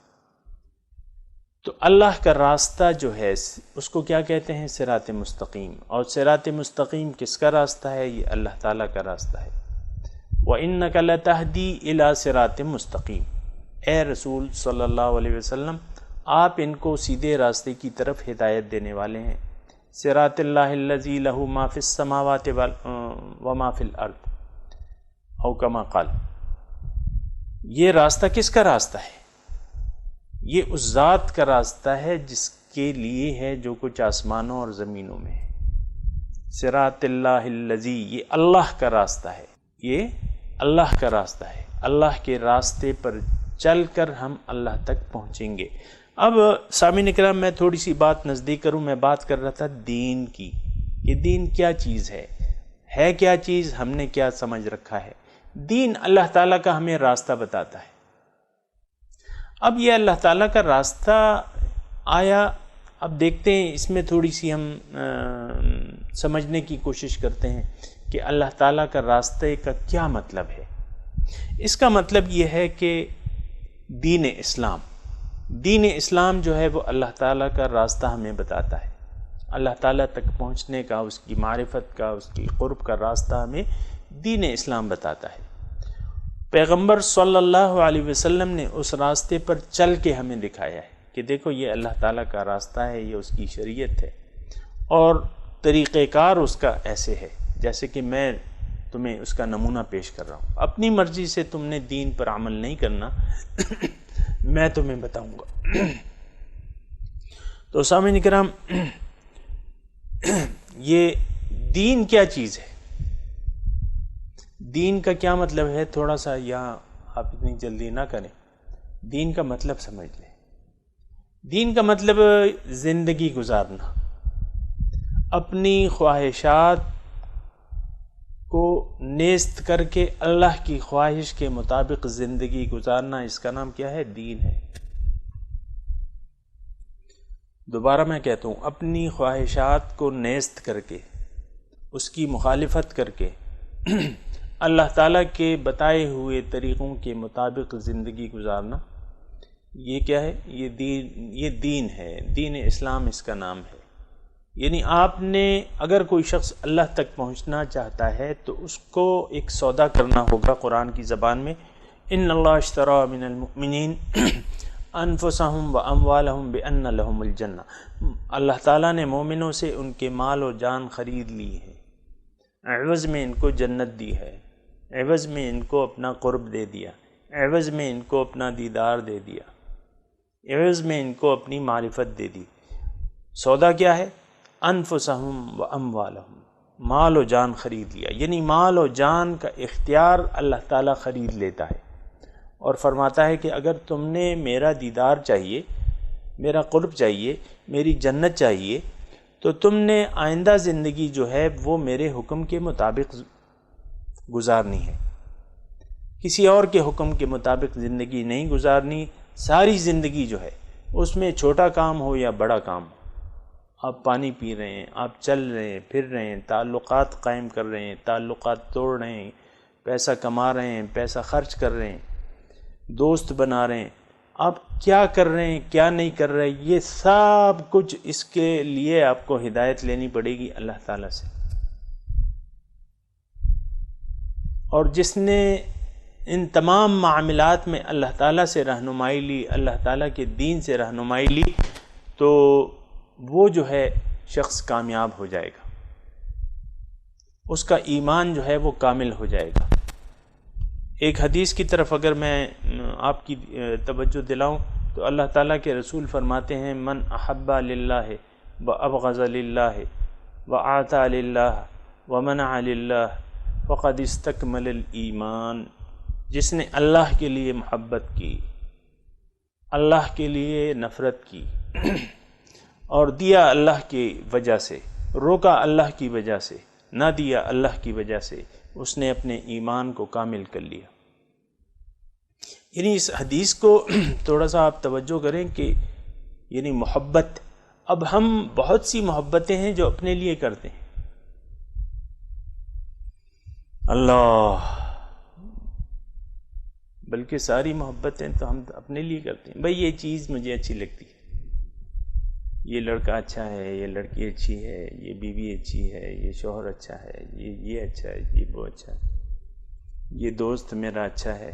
تو اللہ کا راستہ جو ہے اس کو کیا کہتے ہیں؟ صراط مستقیم۔ اور صراط مستقیم کس کا راستہ ہے؟ یہ اللہ تعالیٰ کا راستہ ہے۔ وَإِنَّكَ لَتَهْدِي إِلَى صِرَاطٍ مُسْتَقِيمٍ، اے رسول صلی اللہ علیہ وسلم آپ ان کو سیدھے راستے کی طرف ہدایت دینے والے ہیں۔ صراط اللہ الذی لہ ما فی السماوات وما فی الارض، او کما قال۔ یہ راستہ کس کا راستہ ہے؟ یہ اس ذات کا راستہ ہے جس کے لیے ہے جو کچھ آسمانوں اور زمینوں میں ہے۔ صراط اللہ الذی، یہ اللہ کا راستہ ہے، یہ اللہ کا راستہ ہے۔ اللہ کے راستے پر چل کر ہم اللہ تک پہنچیں گے۔ اب سامعین کرام، میں تھوڑی سی بات نزدیک کروں۔ میں بات کر رہا تھا دین کی، یہ دین کیا چیز ہے کیا چیز، ہم نے کیا سمجھ رکھا ہے؟ دین اللہ تعالیٰ کا ہمیں راستہ بتاتا ہے۔ اب یہ اللہ تعالیٰ کا راستہ آیا، اب دیکھتے ہیں اس میں تھوڑی سی ہم سمجھنے کی کوشش کرتے ہیں کہ اللہ تعالیٰ کا راستے کا کیا مطلب ہے۔ اس کا مطلب یہ ہے کہ دین اسلام جو ہے وہ اللہ تعالیٰ کا راستہ ہمیں بتاتا ہے، اللہ تعالیٰ تک پہنچنے کا، اس کی معرفت کا، اس کی قرب کا راستہ ہمیں دین اسلام بتاتا ہے۔ پیغمبر صلی اللہ علیہ وسلم نے اس راستے پر چل کے ہمیں دکھایا ہے کہ دیکھو یہ اللہ تعالیٰ کا راستہ ہے، یہ اس کی شریعت ہے، اور طریقہ کار اس کا ایسے ہے جیسے کہ میں تمہیں اس کا نمونہ پیش کر رہا ہوں۔ اپنی مرضی سے تم نے دین پر عمل نہیں کرنا، میں تمہیں بتاؤں گا۔ تو سامعین کرام، یہ دین کیا چیز ہے، دین کا کیا مطلب ہے، تھوڑا سا یہاں آپ اتنی جلدی نہ کریں، دین کا مطلب سمجھ لیں۔ دین کا مطلب زندگی گزارنا، اپنی خواہشات کو نیست کر کے اللہ کی خواہش کے مطابق زندگی گزارنا، اس کا نام کیا ہے؟ دین ہے۔ دوبارہ میں کہتا ہوں، اپنی خواہشات کو نیست کر کے، اس کی مخالفت کر کے اللہ تعالیٰ کے بتائے ہوئے طریقوں کے مطابق زندگی گزارنا، یہ کیا ہے؟ یہ دین ہے، دین اسلام اس کا نام ہے۔ یعنی آپ نے اگر کوئی شخص اللہ تک پہنچنا چاہتا ہے تو اس کو ایک سودا کرنا ہوگا قرآن کی زبان میں، ان اللہ اشترى من المؤمنین انفسهم واموالهم بان لهم الجنہ، اللہ تعالیٰ نے مومنوں سے ان کے مال و جان خرید لی ہے، عوض میں ان کو جنت دی ہے، عوض میں ان کو اپنا قرب دے دیا، عوض میں ان کو اپنا دیدار دے دیا، عوض میں ان کو اپنی معرفت دے دی۔ سودا کیا ہے؟ انفسہم و اموالہم، مال و جان خرید لیا، یعنی مال و جان کا اختیار اللہ تعالیٰ خرید لیتا ہے اور فرماتا ہے کہ اگر تم نے میرا دیدار چاہیے، میرا قرب چاہیے، میری جنت چاہیے، تو تم نے آئندہ زندگی جو ہے وہ میرے حکم کے مطابق گزارنی ہے، کسی اور کے حکم کے مطابق زندگی نہیں گزارنی۔ ساری زندگی جو ہے اس میں چھوٹا کام ہو یا بڑا کام ہو، آپ پانی پی رہے ہیں، آپ چل رہے ہیں، پھر رہے ہیں، تعلقات قائم کر رہے ہیں، تعلقات توڑ رہے ہیں، پیسہ کما رہے ہیں، پیسہ خرچ کر رہے ہیں، دوست بنا رہے ہیں، آپ کیا کر رہے ہیں، کیا نہیں کر رہے، یہ سب کچھ اس کے لیے آپ کو ہدایت لینی پڑے گی اللہ تعالیٰ سے۔ اور جس نے ان تمام معاملات میں اللہ تعالیٰ سے رہنمائی لی، اللہ تعالیٰ کے دین سے رہنمائی لی، تو وہ جو ہے شخص کامیاب ہو جائے گا، اس کا ایمان جو ہے وہ کامل ہو جائے گا۔ ایک حدیث کی طرف اگر میں آپ کی توجہ دلاؤں تو اللہ تعالیٰ کے رسول فرماتے ہیں، من احب للہ وابغض للہ واعطى للہ ومنع للہ فقد استکمل الایمان، جس نے اللہ کے لیے محبت کی، اللہ کے لیے نفرت کی اور دیا اللہ کی وجہ سے، روکا اللہ کی وجہ سے، نہ دیا اللہ کی وجہ سے، اس نے اپنے ایمان کو کامل کر لیا۔ یعنی اس حدیث کو تھوڑا سا آپ توجہ کریں کہ یعنی محبت، اب ہم بہت سی محبتیں ہیں جو اپنے لیے کرتے ہیں، اللہ، بلکہ ساری محبتیں تو ہم اپنے لیے کرتے ہیں، بھئی یہ چیز مجھے اچھی لگتی ہے، یہ لڑکا اچھا ہے، یہ لڑکی اچھی ہے، یہ بیوی اچھی ہے، یہ شوہر اچھا ہے، یہ اچھا ہے، یہ وہ اچھا ہے، یہ دوست میرا اچھا ہے،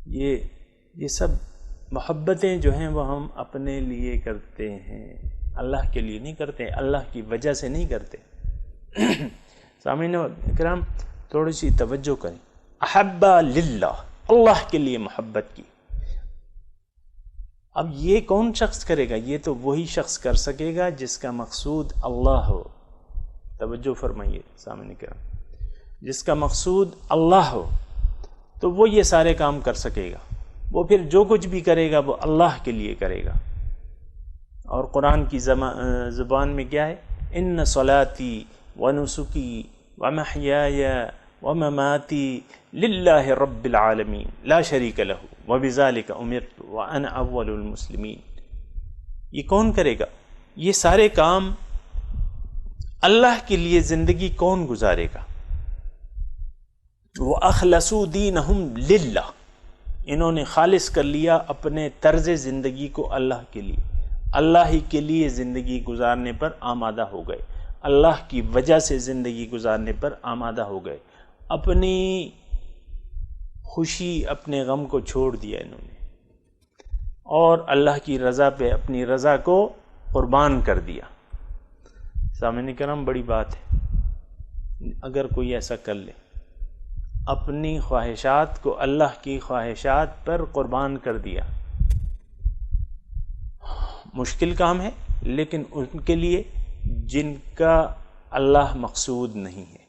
یہ سب محبتیں جو ہیں وہ ہم اپنے لیے کرتے ہیں، اللہ کے لیے نہیں کرتے، اللہ کی وجہ سے نہیں کرتے۔ سامعین کرام تھوڑی سی توجہ کریں، احب للہ، اللہ کے لیے محبت کی، اب یہ کون شخص کرے گا؟ یہ تو وہی شخص کر سکے گا جس کا مقصود اللہ ہو۔ توجہ فرمائیے سامنے کرام، جس کا مقصود اللہ ہو تو وہ یہ سارے کام کر سکے گا، وہ پھر جو کچھ بھی کرے گا وہ اللہ کے لیے کرے گا۔ اور قرآن کی زبان میں کیا ہے؟ ان صلاتی ونسکی ومحیای ومماتی للہ رب العالمین لا شریک لہ وبذالک امرت وانا اول المسلمین. یہ کون کرے گا؟ یہ سارے کام اللہ کے لیے زندگی کون گزارے گا؟ وَأَخْلَصُوا دِينَهُمْ لِلَّهِ، انہوں نے خالص کر لیا اپنے طرز زندگی کو اللہ کے لیے، اللہ ہی کے لیے زندگی گزارنے پر آمادہ ہو گئے، اللہ کی وجہ سے زندگی گزارنے پر آمادہ ہو گئے. اپنی خوشی اپنے غم کو چھوڑ دیا انہوں نے، اور اللہ کی رضا پہ اپنی رضا کو قربان کر دیا. سامعین کرام، بڑی بات ہے اگر کوئی ایسا کر لے، اپنی خواہشات کو اللہ کی خواہشات پر قربان کر دیا. مشکل کام ہے، لیکن ان کے لیے جن کا اللہ مقصود نہیں ہے.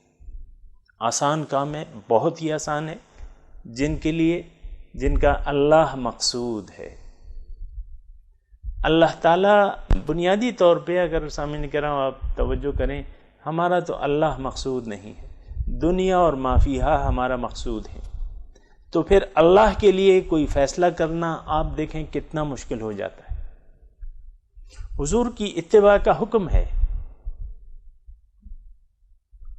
آسان کام ہے، بہت ہی آسان ہے جن کے لیے جن کا اللہ مقصود ہے. اللہ تعالیٰ بنیادی طور پہ، اگر سامعین کرام آپ توجہ کریں، ہمارا تو اللہ مقصود نہیں ہے، دنیا اور ما فیہا ہمارا مقصود ہے. تو پھر اللہ کے لیے کوئی فیصلہ کرنا آپ دیکھیں کتنا مشکل ہو جاتا ہے. حضور کی اتباع کا حکم ہے،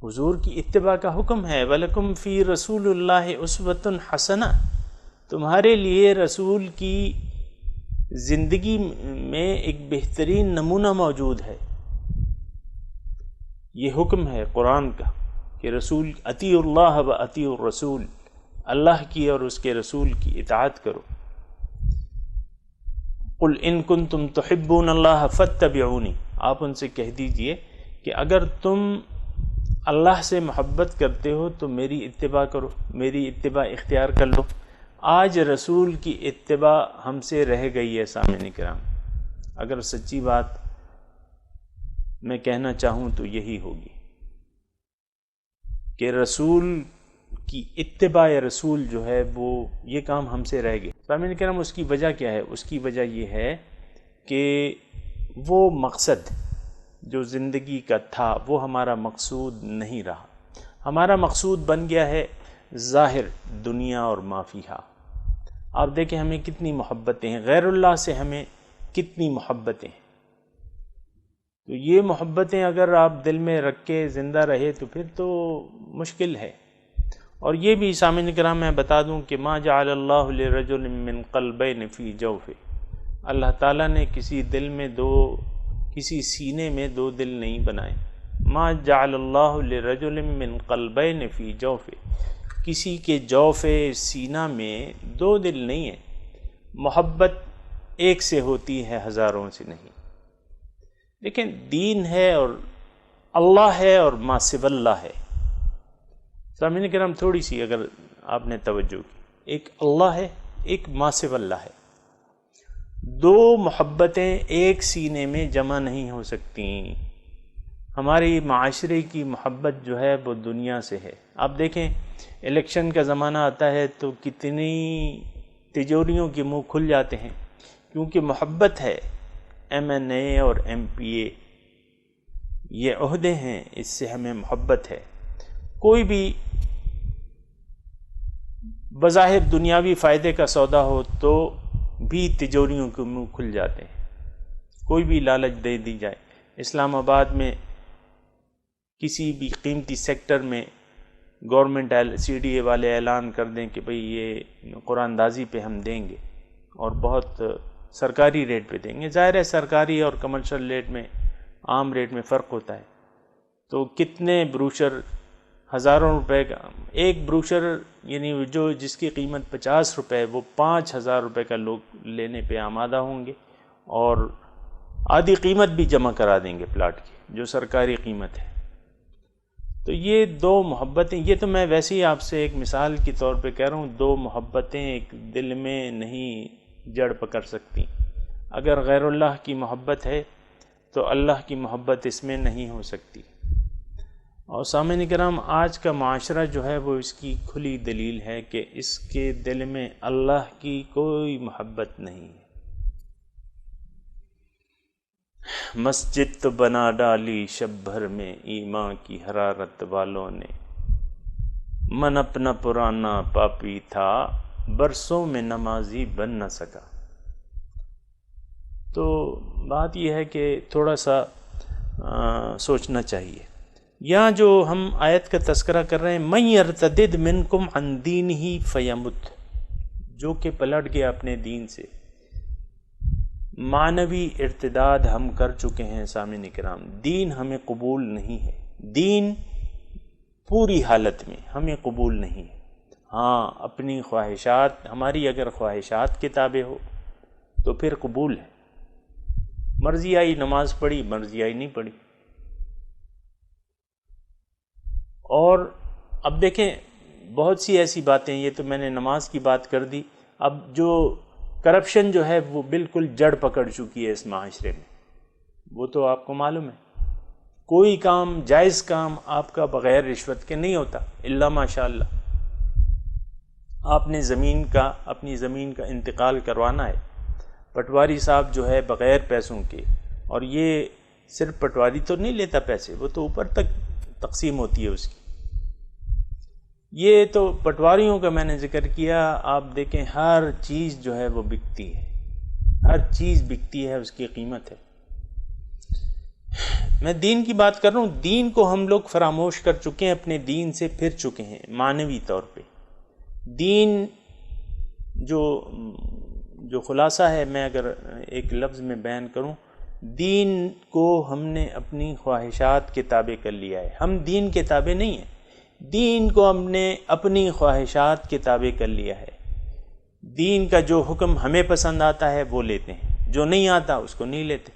حضور کی اتباع کا حکم ہے. وَلَكُمْ فِي رَسُولِ اللَّهِ أُسْوَةٌ حَسَنَةٌ، تمہارے لیے رسول کی زندگی میں ایک بہترین نمونہ موجود ہے. یہ حکم ہے قرآن کا کہ رسول اطیعوا اللہ و اطیعوا الرسول، اللہ کی اور اس کے رسول کی اطاعت کرو. قل ان کنتم تحبون اللہ فاتبعونی، آپ ان سے کہہ دیجئے کہ اگر تم اللہ سے محبت کرتے ہو تو میری اتباع کرو، میری اتباع اختیار کر لو. آج رسول کی اتباع ہم سے رہ گئی ہے. سامعین کرام، اگر سچی بات میں کہنا چاہوں تو یہی ہوگی کہ رسول کی اتباع رسول جو ہے وہ یہ کام ہم سے رہ گئے. سامعین کرام، اس کی وجہ کیا ہے؟ اس کی وجہ یہ ہے کہ وہ مقصد جو زندگی کا تھا وہ ہمارا مقصود نہیں رہا. ہمارا مقصود بن گیا ہے ظاہر دنیا اور ما فیہا. آپ دیکھیں ہمیں کتنی محبتیں ہیں، غیر اللہ سے ہمیں کتنی محبتیں ہیں. تو یہ محبتیں اگر آپ دل میں رکھ کے زندہ رہے تو پھر تو مشکل ہے. اور یہ بھی سامعین کرام میں بتا دوں کہ ما جعل اللہ لرجل من قلبین فی جوفہ، اللہ تعالیٰ نے کسی دل میں کسی سینے میں دو دل نہیں بنائے. ما جعل اللہ لرجل من قلبین فی جوفہ، کسی کے جوف سینہ میں دو دل نہیں ہے. محبت ایک سے ہوتی ہے، ہزاروں سے نہیں. لیکن دین ہے اور اللہ ہے اور ما سوی اللہ ہے. سامعین کرام، تھوڑی سی اگر آپ نے توجہ کی، ایک اللہ ہے، ایک ما سوی اللہ ہے. دو محبتیں ایک سینے میں جمع نہیں ہو سکتی. ہماری معاشرے کی محبت جو ہے وہ دنیا سے ہے. آپ دیکھیں الیکشن کا زمانہ آتا ہے تو کتنی تجوریوں کے منہ کھل جاتے ہیں، کیونکہ محبت ہے. ایم این اے اور ایم پی اے یہ عہدے ہیں، اس سے ہمیں محبت ہے. کوئی بھی بظاہر دنیاوی فائدے کا سودا ہو تو بھی تجوریوں کے منہ کھل جاتے ہیں. کوئی بھی لالچ دے دی جائے. اسلام آباد میں کسی بھی قیمتی سیکٹر میں گورنمنٹ سی ڈی اے والے اعلان کر دیں کہ بھئی یہ قرآن اندازی پہ ہم دیں گے اور بہت سرکاری ریٹ پہ دیں گے. ظاہر ہے سرکاری اور کمرشل ریٹ میں، عام ریٹ میں فرق ہوتا ہے. تو کتنے بروشر، ہزاروں روپے کا ایک بروشر، یعنی جس کی قیمت 50 روپے وہ 5000 روپے کا لوگ لینے پہ آمادہ ہوں گے اور آدھی قیمت بھی جمع کرا دیں گے پلاٹ کی جو سرکاری قیمت ہے. تو یہ دو محبتیں، یہ تو میں ویسے ہی آپ سے ایک مثال کے طور پہ کہہ رہا ہوں، دو محبتیں ایک دل میں نہیں جڑ پکڑ سکتی. اگر غیر اللہ کی محبت ہے تو اللہ کی محبت اس میں نہیں ہو سکتی. اور سامعین کرام، آج کا معاشرہ جو ہے وہ اس کی کھلی دلیل ہے کہ اس کے دل میں اللہ کی کوئی محبت نہیں ہے. مسجد تو بنا ڈالی شب بھر میں ایمان کی حرارت والوں نے، من اپنا پرانا پاپی تھا، برسوں میں نمازی بن نہ سکا۔ تو بات یہ ہے کہ تھوڑا سا سوچنا چاہیے۔ یہاں جو ہم آیت کا تذکرہ کر رہے ہیں، من یرتدد منکم عن دینہ فیمت، جو کہ پلٹ گیا اپنے دین سے، معنوی ارتداد ہم کر چکے ہیں سامعین کرام۔ دین ہمیں قبول نہیں ہے، دین پوری حالت میں ہمیں قبول نہیں ہے۔ ہاں اپنی خواہشات، ہماری اگر خواہشات کے تابع ہو تو پھر قبول ہے، مرضی آئی نماز پڑھی، مرضی آئی نہیں پڑھی۔ اور اب دیکھیں بہت سی ایسی باتیں، یہ تو میں نے نماز کی بات کر دی، اب جو کرپشن جو ہے وہ بالکل جڑ پکڑ چکی ہے اس معاشرے میں، وہ تو آپ کو معلوم ہے، کوئی کام جائز کام آپ کا بغیر رشوت کے نہیں ہوتا الا ماشاء اللہ۔ آپ نے اپنی زمین کا انتقال کروانا ہے، پٹواری صاحب جو ہے بغیر پیسوں کے، اور یہ صرف پٹواری تو نہیں لیتا پیسے، وہ تو اوپر تک تقسیم ہوتی ہے اس کی۔ یہ تو پٹواریوں کا میں نے ذکر کیا، آپ دیکھیں ہر چیز جو ہے وہ بکتی ہے، ہر چیز بکتی ہے، اس کی قیمت ہے۔ میں دین کی بات کر رہا ہوں، دین کو ہم لوگ فراموش کر چکے ہیں، اپنے دین سے پھر چکے ہیں معنوی طور پہ۔ دین جو خلاصہ ہے، میں اگر ایک لفظ میں بیان کروں، دین کو ہم نے اپنی خواہشات کے تابع کر لیا ہے۔ ہم دین کے تابع نہیں ہیں، دین کو ہم نے اپنی خواہشات کے تابع کر لیا ہے۔ دین کا جو حکم ہمیں پسند آتا ہے وہ لیتے ہیں، جو نہیں آتا اس کو نہیں لیتے۔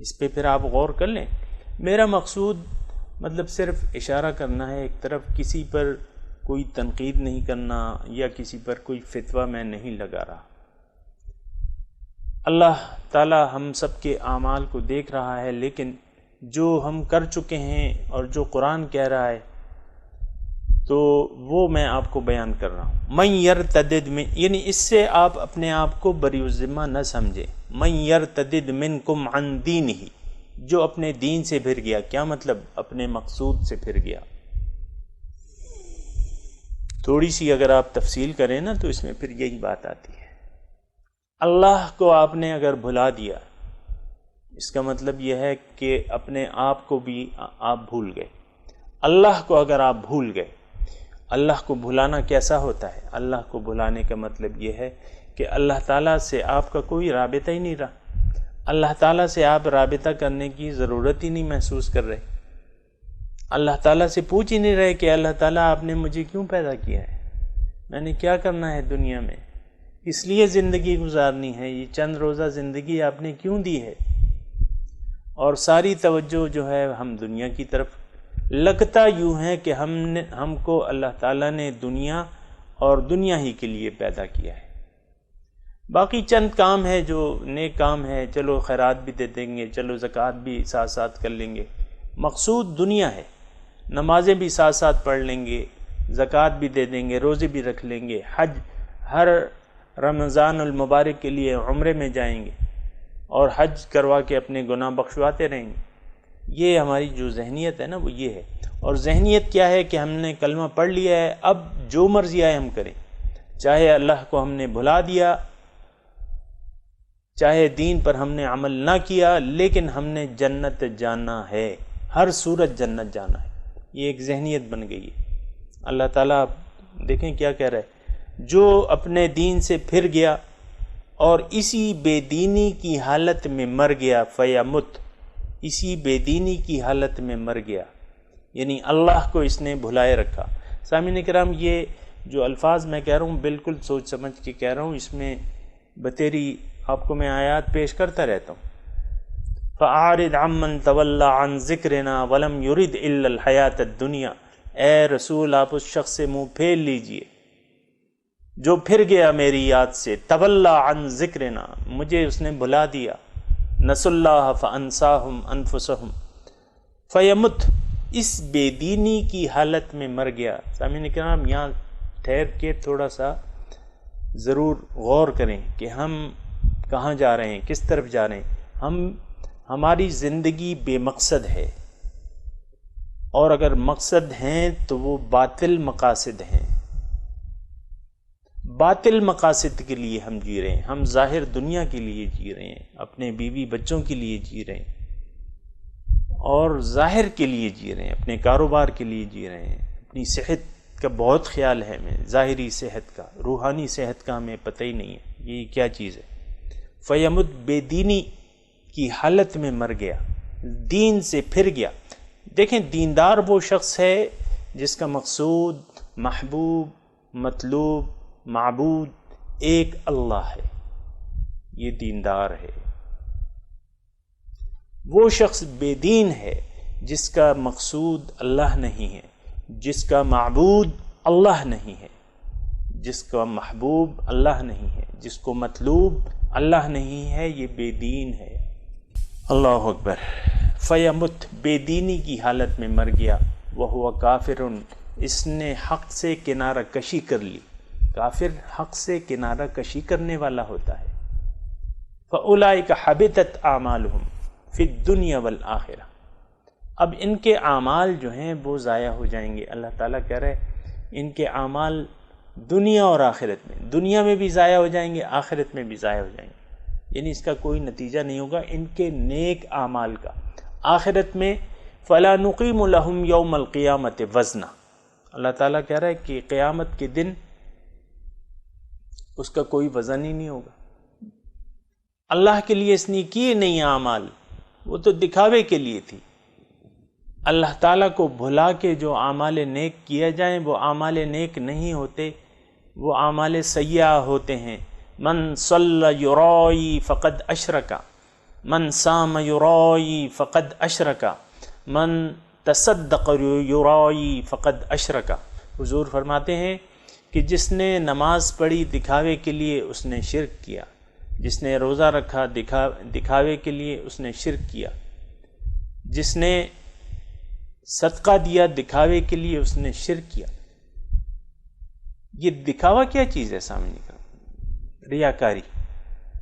اس پہ پھر آپ غور کر لیں۔ میرا مقصود مطلب صرف اشارہ کرنا ہے ایک طرف، کسی پر کوئی تنقید نہیں کرنا یا کسی پر کوئی فتویٰ میں نہیں لگا رہا۔ اللہ تعالی ہم سب کے اعمال کو دیکھ رہا ہے، لیکن جو ہم کر چکے ہیں اور جو قرآن کہہ رہا ہے تو وہ میں آپ کو بیان کر رہا ہوں۔ من یرتدد من، یعنی اس سے آپ اپنے آپ کو بری الذمہ نہ سمجھیں۔ من یرتدد منکم عن دینہ، جو اپنے دین سے پھر گیا، کیا مطلب؟ اپنے مقصود سے پھر گیا۔ تھوڑی سی اگر آپ تفصیل کریں نا تو اس میں پھر یہی بات آتی ہے۔ اللہ کو آپ نے اگر بھلا دیا، اس کا مطلب یہ ہے کہ اپنے آپ کو بھی آپ بھول گئے۔ اللہ کو اگر آپ بھول گئے، اللہ کو بھلانا کیسا ہوتا ہے؟ اللہ کو بھلانے کا مطلب یہ ہے کہ اللہ تعالیٰ سے آپ کا کوئی رابطہ ہی نہیں رہا، اللہ تعالیٰ سے آپ رابطہ کرنے کی ضرورت ہی نہیں محسوس کر رہے، اللہ تعالیٰ سے پوچھ ہی نہیں رہے کہ اللہ تعالیٰ آپ نے مجھے کیوں پیدا کیا ہے، میں نے کیا کرنا ہے دنیا میں، اس لیے زندگی گزارنی ہے، یہ چند روزہ زندگی آپ نے کیوں دی ہے؟ اور ساری توجہ جو ہے ہم دنیا کی طرف، لگتا یوں ہے کہ ہم کو اللہ تعالیٰ نے دنیا اور دنیا ہی کے لیے پیدا کیا ہے۔ باقی چند کام ہے جو نیک کام ہے، چلو خیرات بھی دے دیں گے، چلو زکوٰۃ بھی ساتھ ساتھ کر لیں گے، مقصود دنیا ہے، نمازیں بھی ساتھ ساتھ پڑھ لیں گے، زکوٰۃ بھی دے دیں گے، روزے بھی رکھ لیں گے، حج ہر رمضان المبارک کے لیے عمرے میں جائیں گے اور حج کروا کے اپنے گناہ بخشواتے رہیں گے۔ یہ ہماری جو ذہنیت ہے نا وہ یہ ہے۔ اور ذہنیت کیا ہے کہ ہم نے کلمہ پڑھ لیا ہے، اب جو مرضی آئے ہم کریں، چاہے اللہ کو ہم نے بھلا دیا، چاہے دین پر ہم نے عمل نہ کیا، لیکن ہم نے جنت جانا ہے، ہر صورت جنت جانا ہے۔ یہ ایک ذہنیت بن گئی ہے۔ اللہ تعالیٰ دیکھیں کیا کہہ رہا ہے، جو اپنے دین سے پھر گیا اور اسی بے دینی کی حالت میں مر گیا، فیمت، اسی بے دینی کی حالت میں مر گیا، یعنی اللہ کو اس نے بھلائے رکھا۔ سامعین کرام، یہ جو الفاظ میں کہہ رہا ہوں بالکل سوچ سمجھ کے کہہ رہا ہوں، اس میں بتیری آپ کو میں آیات پیش کرتا رہتا ہوں۔ فَأَعْرِضْ عَمَّنْ تَوَلَّى عَنْ ذِكْرِنَا وَلَمْ يُرِدْ إِلَّا الْحَيَاةَ الدُّنْيَا، اے رسول آپ اس شخص سے منہ پھیر لیجئے جو پھر گیا میری یاد سے، تَوَلَّى عَنْ ذِكْرِنَا، مجھے اس نے بھلا دیا، نَسُوا اللَّهَ فَأَنْسَاهُمْ أَنفُسَهُمْ، فَيَمُتْ، اس بے دینی کی حالت میں مر گیا۔ سامعین کرام، یہاں ٹھہر کے تھوڑا سا ضرور غور کریں کہ ہم کہاں جا رہے ہیں، کس طرف جا رہے ہیں۔ ہماری زندگی بے مقصد ہے اور اگر مقصد ہیں تو وہ باطل مقاصد ہیں. باطل مقاصد کے لیے ہم جی رہے ہیں، ہم ظاہر دنیا کے لیے جی رہے ہیں، اپنے بیوی بچوں کے لیے جی رہے ہیں اور ظاہر کے لیے جی رہے ہیں، اپنے کاروبار کے لیے جی رہے ہیں. اپنی صحت کا بہت خیال ہے ہمیں، ظاہری صحت کا، روحانی صحت کا ہمیں پتہ ہی نہیں ہے یہ کیا چیز ہے. فیمت بے دینی کی حالت میں مر گیا، دین سے پھر گیا. دیکھیں دیندار وہ شخص ہے جس کا مقصود، محبوب، مطلوب، معبود ایک اللہ ہے، یہ دیندار ہے. وہ شخص بے دین ہے جس کا مقصود اللہ نہیں ہے، جس کا معبود اللہ نہیں ہے، جس کا محبوب اللہ نہیں ہے، جس کو مطلوب اللہ نہیں ہے، یہ بے دین ہے. اللہ اکبر. فیمت بے دینی کی حالت میں مر گیا، وہو کافر، اس نے حق سے کنارہ کشی کر لی. کافر حق سے کنارہ کشی کرنے والا ہوتا ہے. فاولئک حبطت اعمالہم فی الدنیا والآخرہ. اب ان کے اعمال جو ہیں وہ ضائع ہو جائیں گے. اللہ تعالیٰ کہہ رہے ان کے اعمال دنیا اور آخرت میں، دنیا میں بھی ضائع ہو جائیں گے، آخرت میں بھی ضائع ہو جائیں گے. یعنی اس کا کوئی نتیجہ نہیں ہوگا ان کے نیک اعمال کا. آخرت میں فلا نقیم لہم یوم القیامت وزنا. اللہ تعالیٰ کہہ رہا ہے کہ قیامت کے دن اس کا کوئی وزن ہی نہیں ہوگا. اللہ کے لیے اس نے کیے نہیں اعمال، وہ تو دکھاوے کے لیے تھی. اللہ تعالیٰ کو بھلا کے جو اعمال نیک کیا جائیں وہ اعمال نیک نہیں ہوتے، وہ اعمال سیئہ ہوتے ہیں. من صلی یرائی فقد اشرکا، من صام یرائی فقد اشرکا، من تصدق یرائی فقد اشرکا. حضور فرماتے ہیں کہ جس نے نماز پڑھی دکھاوے کے لیے اس نے شرک کیا، جس نے روزہ رکھا دکھاوے کے لیے اس نے شرک کیا، جس نے صدقہ دیا دکھاوے کے لیے اس نے شرک کیا. یہ دکھاوا کیا چیز ہے سامنے کا؟ ریاکاری.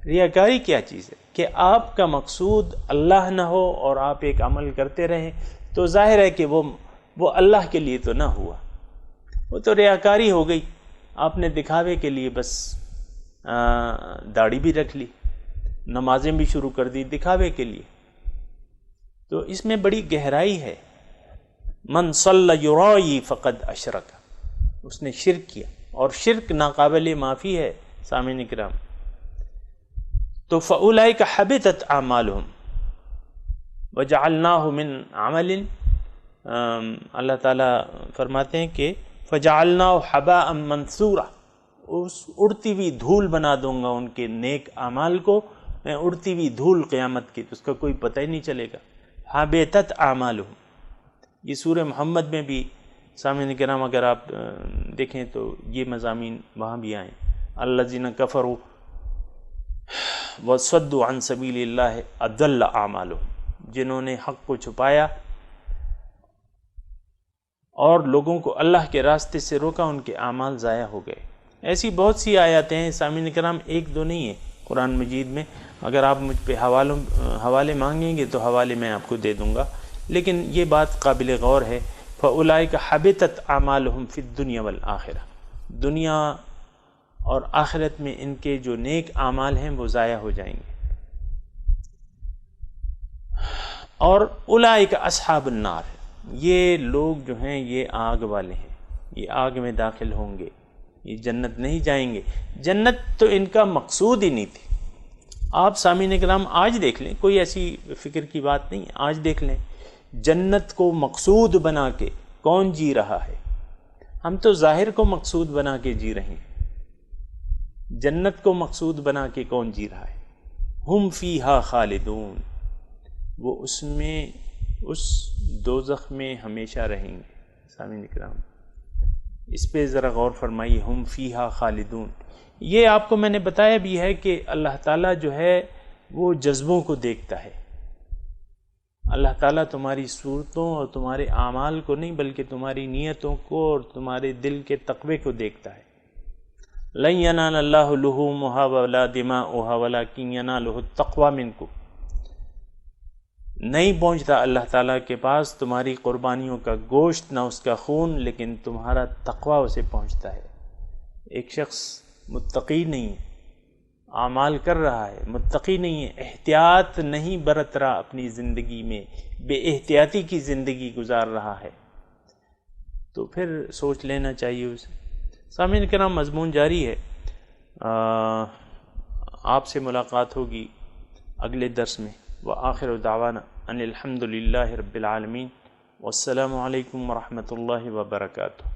ریاکاری کیا چیز ہے کہ آپ کا مقصود اللہ نہ ہو اور آپ ایک عمل کرتے رہیں تو ظاہر ہے کہ وہ اللہ کے لیے تو نہ ہوا، وہ تو ریاکاری ہو گئی. آپ نے دکھاوے کے لیے بس داڑھی بھی رکھ لی، نمازیں بھی شروع کر دی دکھاوے کے لیے. تو اس میں بڑی گہرائی ہے. من صلی یرائی فقد اشرک، اس نے شرک کیا اور شرک ناقابل معافی ہے سامعین کرام. تو فاولئک حبطت اعمالہم وجعلناہ من عمل، اللہ تعالیٰ فرماتے ہیں کہ فجعلناہ حباء منثورا، اس اڑتی ہوئی دھول بنا دوں گا ان کے نیک اعمال کو میں، اڑتی ہوئی دھول قیامت کی، تو اس کا کوئی پتہ ہی نہیں چلے گا. حبطت اعمالہم، یہ سورہ محمد میں بھی سامعین کرام اگر آپ دیکھیں تو یہ مضامین وہاں بھی آئیں. الذین کفروا وصدوا عن سبیل اللہ اضل اعمالہم، جنہوں نے حق کو چھپایا اور لوگوں کو اللہ کے راستے سے روکا ان کے اعمال ضائع ہو گئے. ایسی بہت سی آیاتیں ہیں سامعین کرام، ایک دو نہیں ہیں قرآن مجید میں. اگر آپ مجھ پہ حوالے مانگیں گے تو حوالے میں آپ کو دے دوں گا، لیکن یہ بات قابل غور ہے. فَأُولَئِكَ حَبِطَتْ أَعْمَالُهُمْ فِي الدُّنْيَا وَالْآخِرَةِ، دنیا اور آخرت میں ان کے جو نیک اعمال ہیں وہ ضائع ہو جائیں گے. اور اولئک اصحاب النار، یہ لوگ جو ہیں یہ آگ والے ہیں، یہ آگ میں داخل ہوں گے، یہ جنت نہیں جائیں گے. جنت تو ان کا مقصود ہی نہیں تھی. آپ سامعین کرام آج دیکھ لیں، کوئی ایسی فکر کی بات نہیں ہے، آج دیکھ لیں جنت کو مقصود بنا کے کون جی رہا ہے؟ ہم تو ظاہر کو مقصود بنا کے جی رہے ہیں. جنت کو مقصود بنا کے کون جی رہا ہے؟ ہم فیہا خالدون، وہ اس میں، اس دوزخ میں ہمیشہ رہیں گے. سامعین کرام اس پہ ذرا غور فرمائیے. ہم فیہا خالدون، یہ آپ کو میں نے بتایا بھی ہے کہ اللہ تعالیٰ جو ہے وہ جذبوں کو دیکھتا ہے. اللہ تعالیٰ تمہاری صورتوں اور تمہارے اعمال کو نہیں بلکہ تمہاری نیتوں کو اور تمہارے دل کے تقوی کو دیکھتا ہے. لن ینال اللہ لحومها ولا دماؤها ولکن ینالہ التقوی منکم. نہیں پہنچتا اللہ تعالیٰ کے پاس تمہاری قربانیوں کا گوشت، نہ اس کا خون، لیکن تمہارا تقوی اسے پہنچتا ہے۔ ایک شخص متقی نہیں، اعمال کر رہا ہے، متقی نہیں ہے، احتیاط نہیں برت رہا اپنی زندگی میں، بے احتیاطی کی زندگی گزار رہا ہے، تو پھر سوچ لینا چاہیے اسے۔ سامعین کرام، مضمون جاری ہے، آپ سے ملاقات ہوگی اگلے درس میں۔ وآخر دعوانا ان الحمد للہ رب العالمین، والسلام علیکم ورحمۃ اللہ وبرکاتہ۔